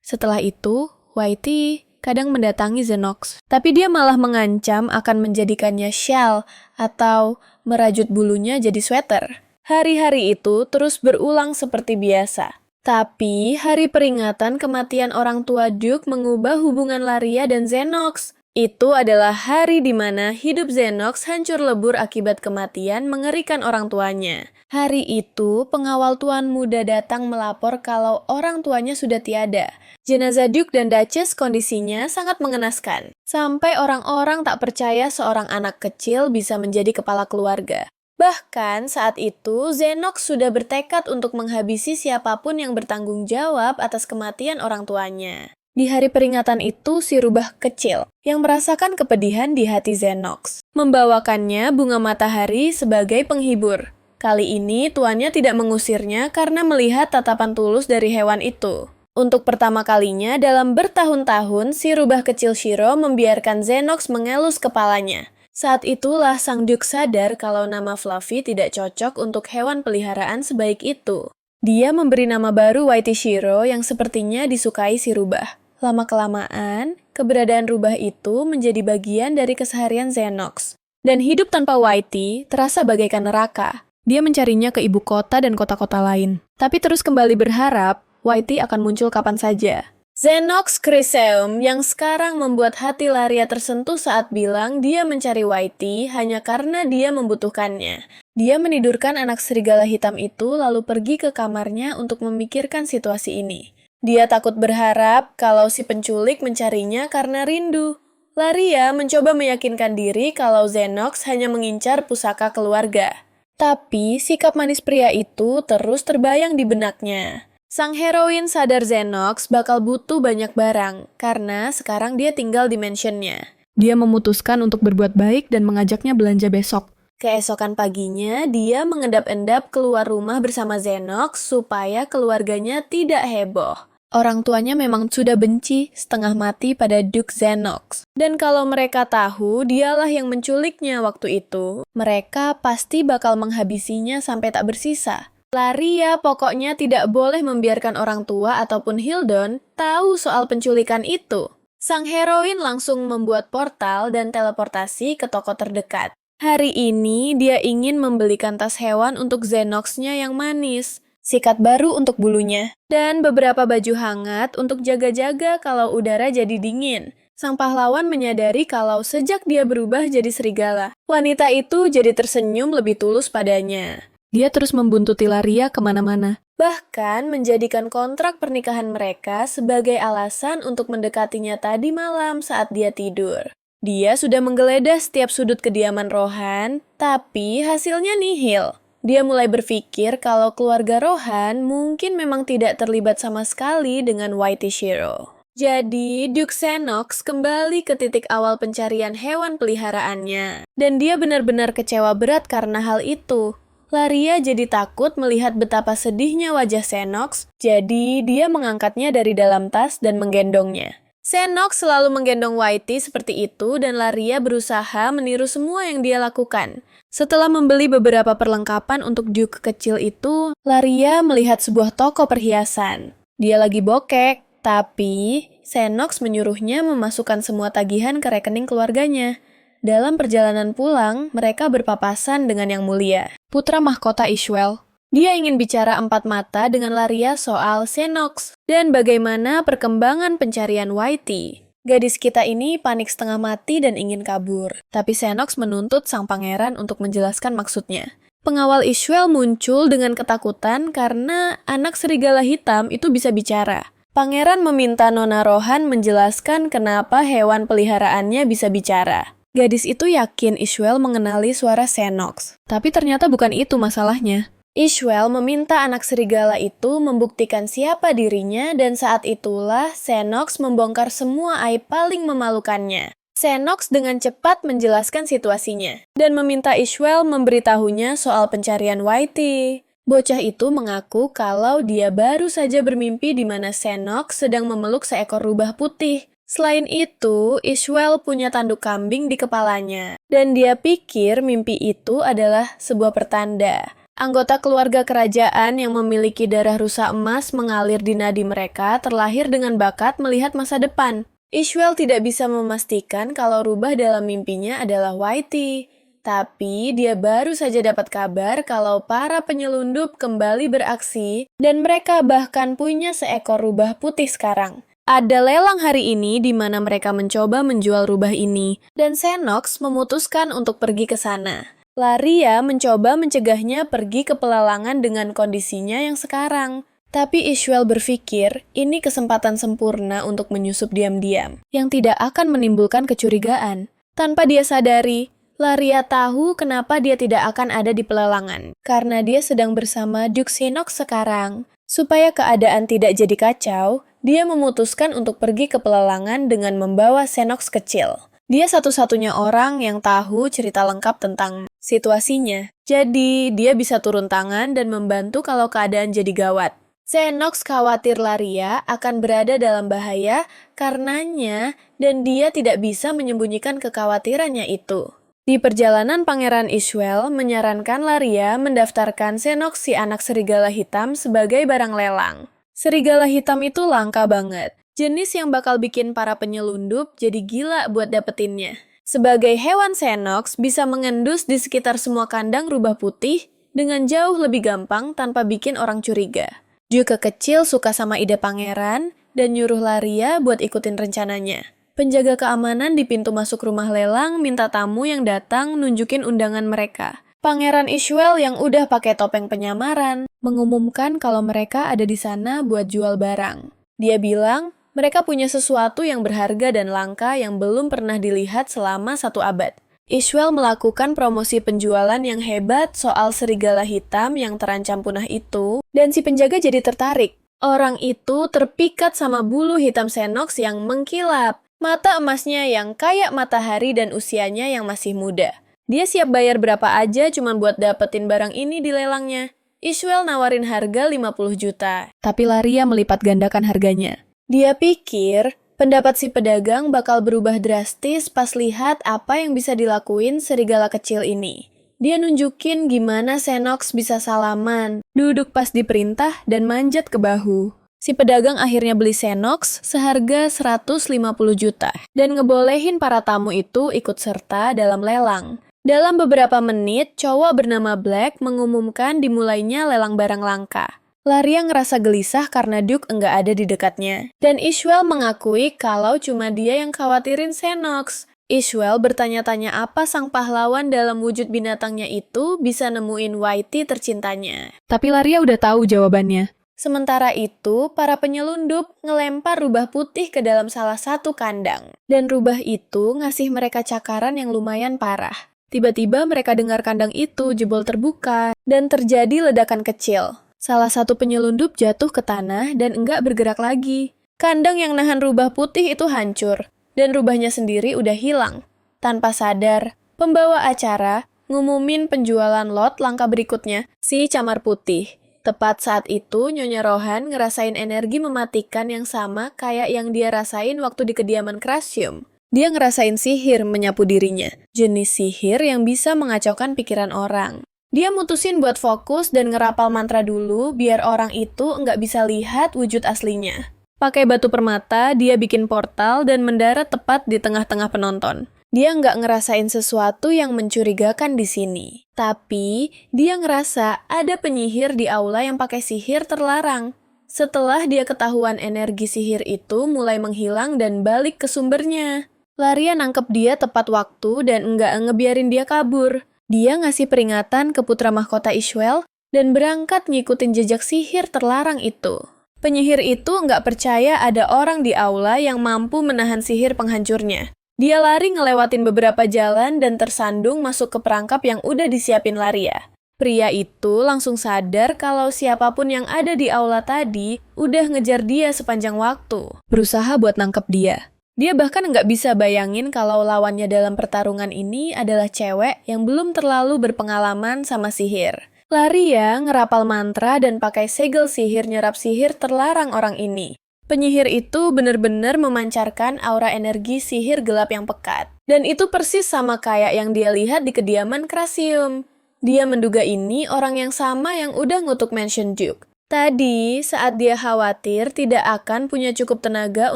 Setelah itu, Whitey kadang mendatangi Xenox, tapi dia malah mengancam akan menjadikannya shawl atau merajut bulunya jadi sweater. Hari-hari itu terus berulang seperti biasa. Tapi, hari peringatan kematian orang tua Duke mengubah hubungan Laria dan Xenox. Itu adalah hari di mana hidup Xenox hancur lebur akibat kematian mengerikan orang tuanya. Hari itu, pengawal tuan muda datang melapor kalau orang tuanya sudah tiada. Jenazah Duke dan Duchess kondisinya sangat mengenaskan. Sampai orang-orang tak percaya seorang anak kecil bisa menjadi kepala keluarga. Bahkan saat itu, Xenox sudah bertekad untuk menghabisi siapapun yang bertanggung jawab atas kematian orang tuanya. Di hari peringatan itu, si rubah kecil yang merasakan kepedihan di hati Xenox membawakannya bunga matahari sebagai penghibur. Kali ini, tuannya tidak mengusirnya karena melihat tatapan tulus dari hewan itu. Untuk pertama kalinya dalam bertahun-tahun, si rubah kecil Shiro membiarkan Xenox mengelus kepalanya. Saat itulah sang Duke sadar kalau nama Fluffy tidak cocok untuk hewan peliharaan sebaik itu. Dia memberi nama baru Whitey Shiro yang sepertinya disukai si rubah. Lama-kelamaan, keberadaan rubah itu menjadi bagian dari keseharian Xenox. Dan hidup tanpa Whitey terasa bagaikan neraka. Dia mencarinya ke ibu kota dan kota-kota lain. Tapi terus kembali berharap Whitey akan muncul kapan saja. Xenox Chryseum yang sekarang membuat hati Laria tersentuh saat bilang dia mencari Whitey hanya karena dia membutuhkannya. Dia menidurkan anak serigala hitam itu lalu pergi ke kamarnya untuk memikirkan situasi ini. Dia takut berharap kalau si penculik mencarinya karena rindu. Laria mencoba meyakinkan diri kalau Xenox hanya mengincar pusaka keluarga. Tapi sikap manis pria itu terus terbayang di benaknya. Sang heroin sadar Xenox bakal butuh banyak barang, karena sekarang dia tinggal di mansionnya. Dia memutuskan untuk berbuat baik dan mengajaknya belanja besok. Keesokan paginya, dia mengendap-endap keluar rumah bersama Xenox supaya keluarganya tidak heboh. Orang tuanya memang sudah benci setengah mati pada Duke Xenox. Dan kalau mereka tahu dialah yang menculiknya waktu itu, mereka pasti bakal menghabisinya sampai tak bersisa. Laria pokoknya tidak boleh membiarkan orang tua ataupun Hildon tahu soal penculikan itu. Sang heroin langsung membuat portal dan teleportasi ke toko terdekat. Hari ini dia ingin membelikan tas hewan untuk Xenox-nya yang manis, sikat baru untuk bulunya, dan beberapa baju hangat untuk jaga-jaga kalau udara jadi dingin. Sang pahlawan menyadari kalau sejak dia berubah jadi serigala, wanita itu jadi tersenyum lebih tulus padanya. Dia terus membuntuti Laria kemana-mana, bahkan menjadikan kontrak pernikahan mereka sebagai alasan untuk mendekatinya tadi malam saat dia tidur. Dia sudah menggeledah setiap sudut kediaman Rohan, tapi hasilnya nihil. Dia mulai berpikir kalau keluarga Rohan mungkin memang tidak terlibat sama sekali dengan Whitey Shiro. Jadi, Duke Xenox kembali ke titik awal pencarian hewan peliharaannya, dan dia benar-benar kecewa berat karena hal itu. Laria jadi takut melihat betapa sedihnya wajah Xenox, jadi dia mengangkatnya dari dalam tas dan menggendongnya. Xenox selalu menggendong Whitey seperti itu dan Laria berusaha meniru semua yang dia lakukan. Setelah membeli beberapa perlengkapan untuk Duke kecil itu, Laria melihat sebuah toko perhiasan. Dia lagi bokek, tapi Xenox menyuruhnya memasukkan semua tagihan ke rekening keluarganya. Dalam perjalanan pulang, mereka berpapasan dengan Yang Mulia, putra mahkota Ishwell. Dia ingin bicara empat mata dengan Laria soal Xenox dan bagaimana perkembangan pencarian Whitey. Gadis kita ini panik setengah mati dan ingin kabur, tapi Xenox menuntut sang pangeran untuk menjelaskan maksudnya. Pengawal Ishwell muncul dengan ketakutan karena anak serigala hitam itu bisa bicara. Pangeran meminta Nona Rohan menjelaskan kenapa hewan peliharaannya bisa bicara. Gadis itu yakin Ishwell mengenali suara Xenox, tapi ternyata bukan itu masalahnya. Ishwell meminta anak serigala itu membuktikan siapa dirinya dan saat itulah Xenox membongkar semua aib paling memalukannya. Xenox dengan cepat menjelaskan situasinya dan meminta Ishwell memberitahunya soal pencarian Whitey. Bocah itu mengaku kalau dia baru saja bermimpi di mana Xenox sedang memeluk seekor rubah putih. Selain itu, Ishwell punya tanduk kambing di kepalanya dan dia pikir mimpi itu adalah sebuah pertanda. Anggota keluarga kerajaan yang memiliki darah rusa emas mengalir di nadi mereka terlahir dengan bakat melihat masa depan. Ishwell tidak bisa memastikan kalau rubah dalam mimpinya adalah Whitey, tapi dia baru saja dapat kabar kalau para penyelundup kembali beraksi dan mereka bahkan punya seekor rubah putih sekarang. Ada lelang hari ini di mana mereka mencoba menjual rubah ini dan Xenox memutuskan untuk pergi ke sana. Laria mencoba mencegahnya pergi ke pelelangan dengan kondisinya yang sekarang. Tapi Ishwell berpikir ini kesempatan sempurna untuk menyusup diam-diam, yang tidak akan menimbulkan kecurigaan. Tanpa dia sadari, Laria tahu kenapa dia tidak akan ada di pelelangan, karena dia sedang bersama Duke Xenox sekarang. Supaya keadaan tidak jadi kacau, dia memutuskan untuk pergi ke pelelangan dengan membawa Xenox kecil. Dia satu-satunya orang yang tahu cerita lengkap tentang situasinya, jadi dia bisa turun tangan dan membantu kalau keadaan jadi gawat. Xenox khawatir Laria akan berada dalam bahaya karenanya dan dia tidak bisa menyembunyikan kekhawatirannya itu. Di perjalanan Pangeran Ishwell menyarankan Laria mendaftarkan Xenox si anak serigala hitam sebagai barang lelang. Serigala hitam itu langka banget, jenis yang bakal bikin para penyelundup jadi gila buat dapetinnya. Sebagai hewan Xenox bisa mengendus di sekitar semua kandang rubah putih dengan jauh lebih gampang tanpa bikin orang curiga. Duke kecil suka sama ide pangeran dan nyuruh Laria buat ikutin rencananya. Penjaga keamanan di pintu masuk rumah lelang minta tamu yang datang nunjukin undangan mereka. Pangeran Ishwell yang udah pakai topeng penyamaran mengumumkan kalau mereka ada di sana buat jual barang. Dia bilang mereka punya sesuatu yang berharga dan langka yang belum pernah dilihat selama 1 abad. Ishwell melakukan promosi penjualan yang hebat soal serigala hitam yang terancam punah itu, dan si penjaga jadi tertarik. Orang itu terpikat sama bulu hitam Xenox yang mengkilap, mata emasnya yang kayak matahari dan usianya yang masih muda. Dia siap bayar berapa aja cuma buat dapetin barang ini di lelangnya. Ishwell nawarin harga 50 juta, tapi Laria melipat gandakan harganya. Dia pikir pendapat si pedagang bakal berubah drastis pas lihat apa yang bisa dilakuin serigala kecil ini. Dia nunjukin gimana Xenox bisa salaman, duduk pas diperintah, dan manjat ke bahu. Si pedagang akhirnya beli Xenox seharga 150 juta dan ngebolehin para tamu itu ikut serta dalam lelang. Dalam beberapa menit, cowok bernama Black mengumumkan dimulainya lelang barang langka. Laria ngerasa gelisah karena Duke enggak ada di dekatnya. Dan Ishwell mengakui kalau cuma dia yang khawatirin Xenox. Ishwell bertanya-tanya apa sang pahlawan dalam wujud binatangnya itu bisa nemuin Whitey tercintanya. Tapi Laria udah tahu jawabannya. Sementara itu, para penyelundup ngelempar rubah putih ke dalam salah satu kandang. Dan rubah itu ngasih mereka cakaran yang lumayan parah. Tiba-tiba mereka dengar kandang itu jebol terbuka dan terjadi ledakan kecil. Salah satu penyelundup jatuh ke tanah dan enggak bergerak lagi. Kandang yang nahan rubah putih itu hancur, dan rubahnya sendiri udah hilang. Tanpa sadar, pembawa acara ngumumin penjualan lot langka berikutnya, si camar putih. Tepat saat itu, Nyonya Rohan ngerasain energi mematikan yang sama kayak yang dia rasain waktu di kediaman Krasium. Dia ngerasain sihir menyapu dirinya, jenis sihir yang bisa mengacaukan pikiran orang. Dia mutusin buat fokus dan ngerapal mantra dulu biar orang itu nggak bisa lihat wujud aslinya. Pakai batu permata, dia bikin portal dan mendarat tepat di tengah-tengah penonton. Dia nggak ngerasain sesuatu yang mencurigakan di sini. Tapi, dia ngerasa ada penyihir di aula yang pakai sihir terlarang. Setelah dia ketahuan energi sihir itu mulai menghilang dan balik ke sumbernya. Laria nangkep dia tepat waktu dan nggak ngebiarin dia kabur. Dia ngasih peringatan ke putra mahkota Ishwell dan berangkat ngikutin jejak sihir terlarang itu. Penyihir itu nggak percaya ada orang di aula yang mampu menahan sihir penghancurnya. Dia lari ngelewatin beberapa jalan dan tersandung masuk ke perangkap yang udah disiapin Laria. Pria itu langsung sadar kalau siapapun yang ada di aula tadi udah ngejar dia sepanjang waktu, berusaha buat nangkep dia. Dia bahkan nggak bisa bayangin kalau lawannya dalam pertarungan ini adalah cewek yang belum terlalu berpengalaman sama sihir. Laria ngerapal mantra dan pakai segel sihir nyerap sihir terlarang orang ini. Penyihir itu benar-benar memancarkan aura energi sihir gelap yang pekat. Dan itu persis sama kayak yang dia lihat di kediaman Krasium. Dia menduga ini orang yang sama yang udah ngutuk Mansion Duke. Tadi, saat dia khawatir tidak akan punya cukup tenaga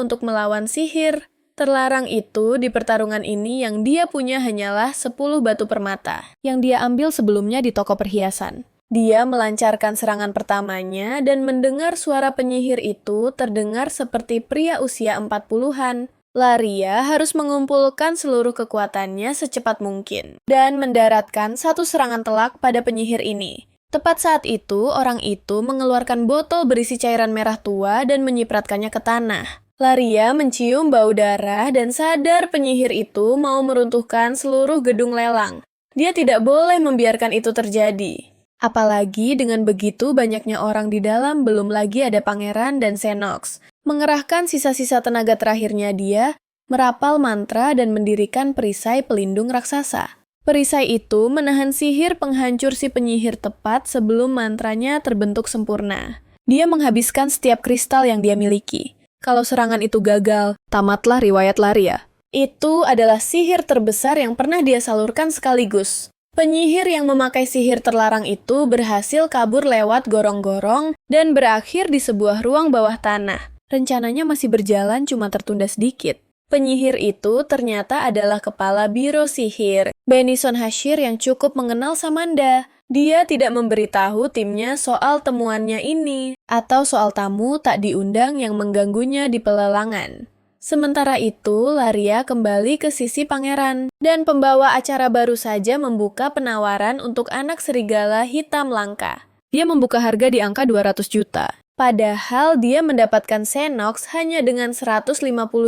untuk melawan sihir terlarang itu, di pertarungan ini yang dia punya hanyalah 10 batu permata, yang dia ambil sebelumnya di toko perhiasan. Dia melancarkan serangan pertamanya dan mendengar suara penyihir itu terdengar seperti pria usia 40-an. Laria harus mengumpulkan seluruh kekuatannya secepat mungkin dan mendaratkan satu serangan telak pada penyihir ini. Tepat saat itu, orang itu mengeluarkan botol berisi cairan merah tua dan menyipratkannya ke tanah. Laria mencium bau darah dan sadar penyihir itu mau meruntuhkan seluruh gedung lelang. Dia tidak boleh membiarkan itu terjadi. Apalagi dengan begitu banyaknya orang di dalam, belum lagi ada pangeran dan Xenox. Mengerahkan sisa-sisa tenaga terakhirnya dia, merapal mantra dan mendirikan perisai pelindung raksasa. Perisai itu menahan sihir penghancur si penyihir tepat sebelum mantranya terbentuk sempurna. Dia menghabiskan setiap kristal yang dia miliki. Kalau serangan itu gagal, tamatlah riwayat Laria. Itu adalah sihir terbesar yang pernah dia salurkan sekaligus. Penyihir yang memakai sihir terlarang itu berhasil kabur lewat gorong-gorong dan berakhir di sebuah ruang bawah tanah. Rencananya masih berjalan, cuma tertunda sedikit. Penyihir itu ternyata adalah kepala biro sihir, Benison Hashir, yang cukup mengenal Samanda. Dia tidak memberitahu timnya soal temuannya ini, atau soal tamu tak diundang yang mengganggunya di pelelangan. Sementara itu, Laria kembali ke sisi pangeran, dan pembawa acara baru saja membuka penawaran untuk anak serigala hitam langka. Dia membuka harga di angka 200 juta. Padahal dia mendapatkan Xenox hanya dengan 150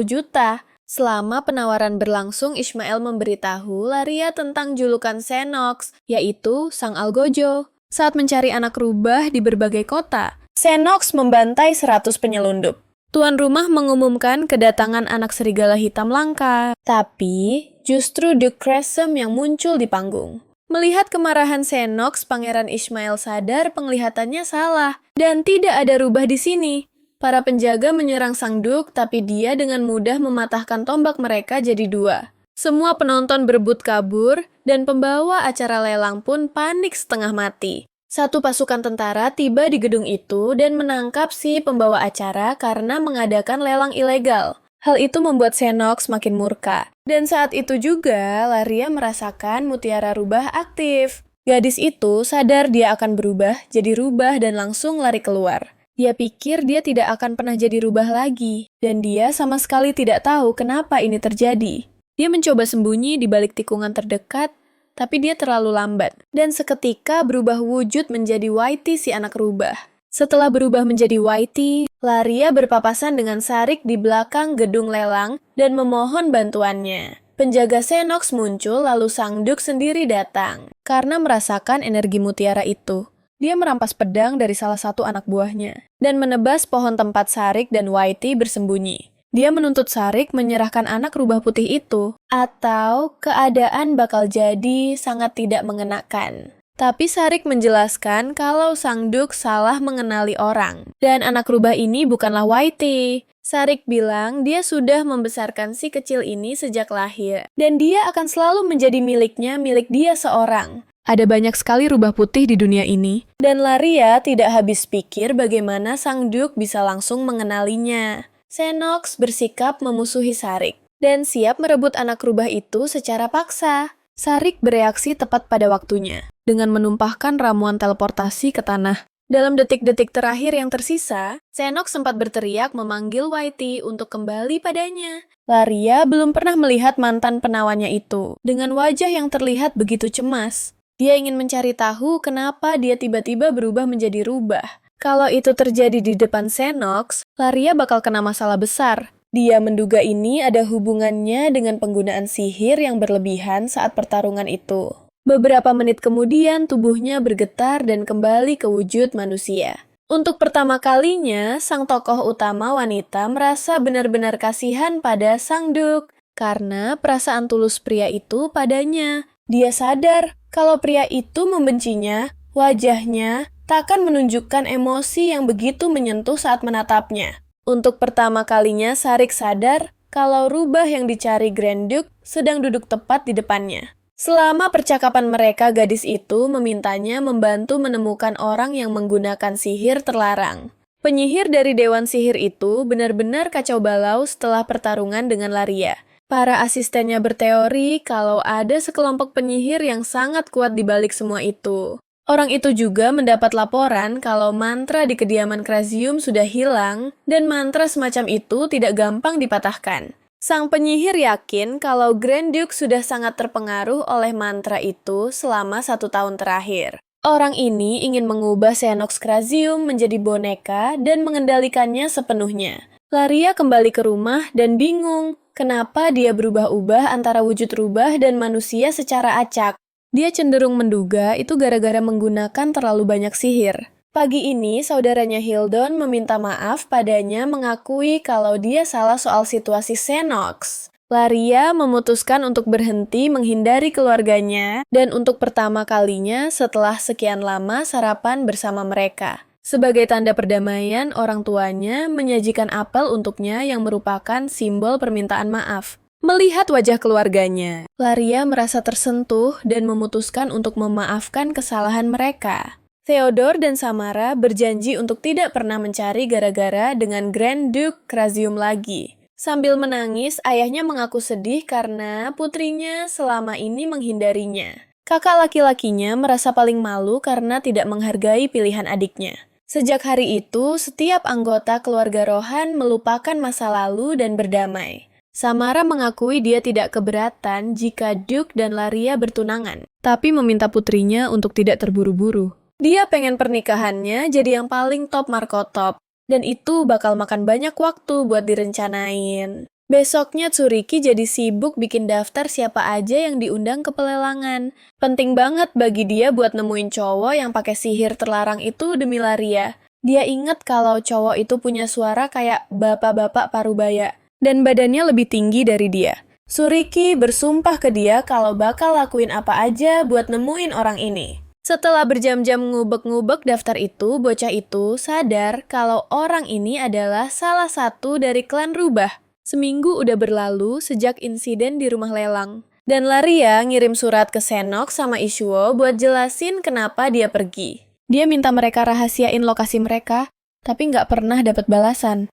juta. Selama penawaran berlangsung, Ishmael memberitahu Laria tentang julukan Xenox, yaitu Sang Algojo. Saat mencari anak rubah di berbagai kota, Xenox membantai 100 penyelundup. Tuan rumah mengumumkan kedatangan anak serigala hitam langka, tapi justru Duke Crescent yang muncul di panggung. Melihat kemarahan Xenox, Pangeran Ishmael sadar penglihatannya salah dan tidak ada rubah di sini. Para penjaga menyerang sang Duke, tapi dia dengan mudah mematahkan tombak mereka jadi dua. Semua penonton berebut kabur, dan pembawa acara lelang pun panik setengah mati. Satu pasukan tentara tiba di gedung itu dan menangkap si pembawa acara karena mengadakan lelang ilegal. Hal itu membuat Xenox makin murka. Dan saat itu juga, Laria merasakan mutiara rubah aktif. Gadis itu sadar dia akan berubah jadi rubah dan langsung lari keluar. Dia pikir dia tidak akan pernah jadi rubah lagi, dan dia sama sekali tidak tahu kenapa ini terjadi. Dia mencoba sembunyi di balik tikungan terdekat, tapi dia terlalu lambat, dan seketika berubah wujud menjadi Whitey si anak rubah. Setelah berubah menjadi Whitey, Laria berpapasan dengan Sarik di belakang gedung lelang dan memohon bantuannya. Penjaga Xenox muncul, lalu Sang Duke sendiri datang. Karena merasakan energi mutiara itu, dia merampas pedang dari salah satu anak buahnya dan menebas pohon tempat Sarik dan Whitey bersembunyi. Dia menuntut Sarik menyerahkan anak rubah putih itu, atau keadaan bakal jadi sangat tidak mengenakan. Tapi Sarik menjelaskan kalau Sang Duke salah mengenali orang, dan anak rubah ini bukanlah Whitey. Sarik bilang dia sudah membesarkan si kecil ini sejak lahir, dan dia akan selalu menjadi miliknya, milik dia seorang. Ada banyak sekali rubah putih di dunia ini, dan Laria tidak habis pikir bagaimana Sang Duke bisa langsung mengenalinya. Xenox bersikap memusuhi Sarik, dan siap merebut anak rubah itu secara paksa. Sarik bereaksi tepat pada waktunya, dengan menumpahkan ramuan teleportasi ke tanah. Dalam detik-detik terakhir yang tersisa, Senok sempat berteriak memanggil Whitey untuk kembali padanya. Laria belum pernah melihat mantan penawannya itu, dengan wajah yang terlihat begitu cemas. Dia ingin mencari tahu kenapa dia tiba-tiba berubah menjadi rubah. Kalau itu terjadi di depan Senox, Laria bakal kena masalah besar. Dia menduga ini ada hubungannya dengan penggunaan sihir yang berlebihan saat pertarungan itu. Beberapa menit kemudian tubuhnya bergetar dan kembali ke wujud manusia. Untuk pertama kalinya, sang tokoh utama wanita merasa benar-benar kasihan pada Sang Duk karena perasaan tulus pria itu padanya. Dia sadar kalau pria itu membencinya, wajahnya takkan menunjukkan emosi yang begitu menyentuh saat menatapnya. Untuk pertama kalinya, Sarik sadar kalau rubah yang dicari Grand Duke sedang duduk tepat di depannya. Selama percakapan mereka, gadis itu memintanya membantu menemukan orang yang menggunakan sihir terlarang. Penyihir dari Dewan Sihir itu benar-benar kacau balau setelah pertarungan dengan Laria. Para asistennya berteori kalau ada sekelompok penyihir yang sangat kuat di balik semua itu. Orang itu juga mendapat laporan kalau mantra di kediaman Krasium sudah hilang dan mantra semacam itu tidak gampang dipatahkan. Sang penyihir yakin kalau Grand Duke sudah sangat terpengaruh oleh mantra itu selama 1 tahun terakhir. Orang ini ingin mengubah Senox Krasium menjadi boneka dan mengendalikannya sepenuhnya. Laria kembali ke rumah dan bingung kenapa dia berubah-ubah antara wujud rubah dan manusia secara acak. Dia cenderung menduga itu gara-gara menggunakan terlalu banyak sihir. Pagi ini, saudaranya Hildon meminta maaf padanya mengakui kalau dia salah soal situasi Senox. Laria memutuskan untuk berhenti menghindari keluarganya dan untuk pertama kalinya setelah sekian lama sarapan bersama mereka. Sebagai tanda perdamaian, orang tuanya menyajikan apel untuknya yang merupakan simbol permintaan maaf. Melihat wajah keluarganya, Laria merasa tersentuh dan memutuskan untuk memaafkan kesalahan mereka. Theodore dan Samara berjanji untuk tidak pernah mencari gara-gara dengan Grand Duke Krasium lagi. Sambil menangis, ayahnya mengaku sedih karena putrinya selama ini menghindarinya. Kakak laki-lakinya merasa paling malu karena tidak menghargai pilihan adiknya. Sejak hari itu, setiap anggota keluarga Rohan melupakan masa lalu dan berdamai. Samara mengakui dia tidak keberatan jika Duke dan Laria bertunangan, tapi meminta putrinya untuk tidak terburu-buru. Dia pengen pernikahannya jadi yang paling top markotop, dan itu bakal makan banyak waktu buat direncanain. Besoknya Tsuriki jadi sibuk bikin daftar siapa aja yang diundang ke pelelangan. Penting banget bagi dia buat nemuin cowok yang pakai sihir terlarang itu demi Laria. Dia inget kalau cowok itu punya suara kayak bapak-bapak parubaya. Dan badannya lebih tinggi dari dia. Tsuriki bersumpah ke dia kalau bakal lakuin apa aja buat nemuin orang ini. Setelah berjam-jam ngubek-ngubek daftar itu, bocah itu sadar kalau orang ini adalah salah satu dari klan rubah. Seminggu udah berlalu sejak insiden di rumah lelang. Dan Laria ngirim surat ke Senox sama Ishuo buat jelasin kenapa dia pergi. Dia minta mereka rahasiain lokasi mereka, tapi nggak pernah dapat balasan.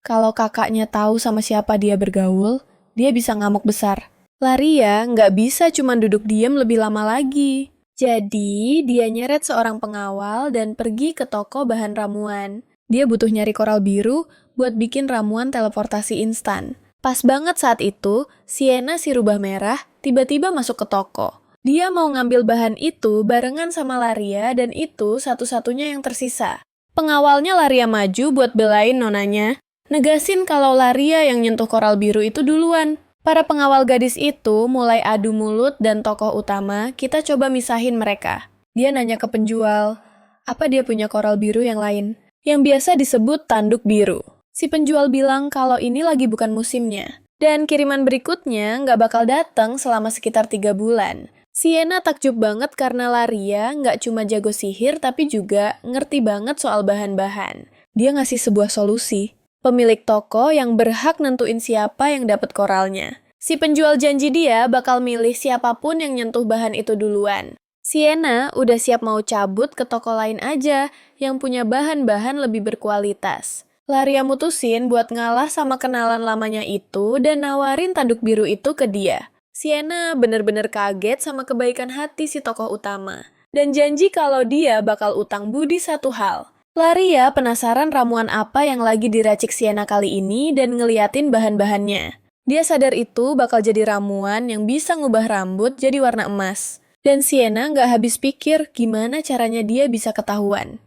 Kalau kakaknya tahu sama siapa dia bergaul, dia bisa ngamuk besar. Laria nggak bisa cuma duduk diam lebih lama lagi. Jadi, dia nyeret seorang pengawal dan pergi ke toko bahan ramuan. Dia butuh nyari koral biru buat bikin ramuan teleportasi instan. Pas banget saat itu, Sienna si rubah merah tiba-tiba masuk ke toko. Dia mau ngambil bahan itu barengan sama Laria dan itu satu-satunya yang tersisa. Pengawalnya Laria maju buat belain nonanya. Negasin kalau Laria yang nyentuh koral biru itu duluan. Para pengawal gadis itu mulai adu mulut dan tokoh utama, kita coba misahin mereka. Dia nanya ke penjual, apa dia punya koral biru yang lain? Yang biasa disebut tanduk biru. Si penjual bilang kalau ini lagi bukan musimnya. Dan kiriman berikutnya nggak bakal datang selama sekitar 3 bulan. Sienna takjub banget karena Laria nggak cuma jago sihir tapi juga ngerti banget soal bahan-bahan. Dia ngasih sebuah solusi. Pemilik toko yang berhak nentuin siapa yang dapat koralnya. Si penjual janji dia bakal milih siapapun yang nyentuh bahan itu duluan. Sienna udah siap mau cabut ke toko lain aja yang punya bahan-bahan lebih berkualitas. Laria mutusin buat ngalah sama kenalan lamanya itu dan nawarin tanduk biru itu ke dia. Sienna bener-bener kaget sama kebaikan hati si tokoh utama. Dan janji kalau dia bakal utang budi satu hal. Laria penasaran ramuan apa yang lagi diracik Sienna kali ini dan ngeliatin bahan-bahannya. Dia sadar itu bakal jadi ramuan yang bisa ngubah rambut jadi warna emas. Dan Sienna nggak habis pikir gimana caranya dia bisa ketahuan.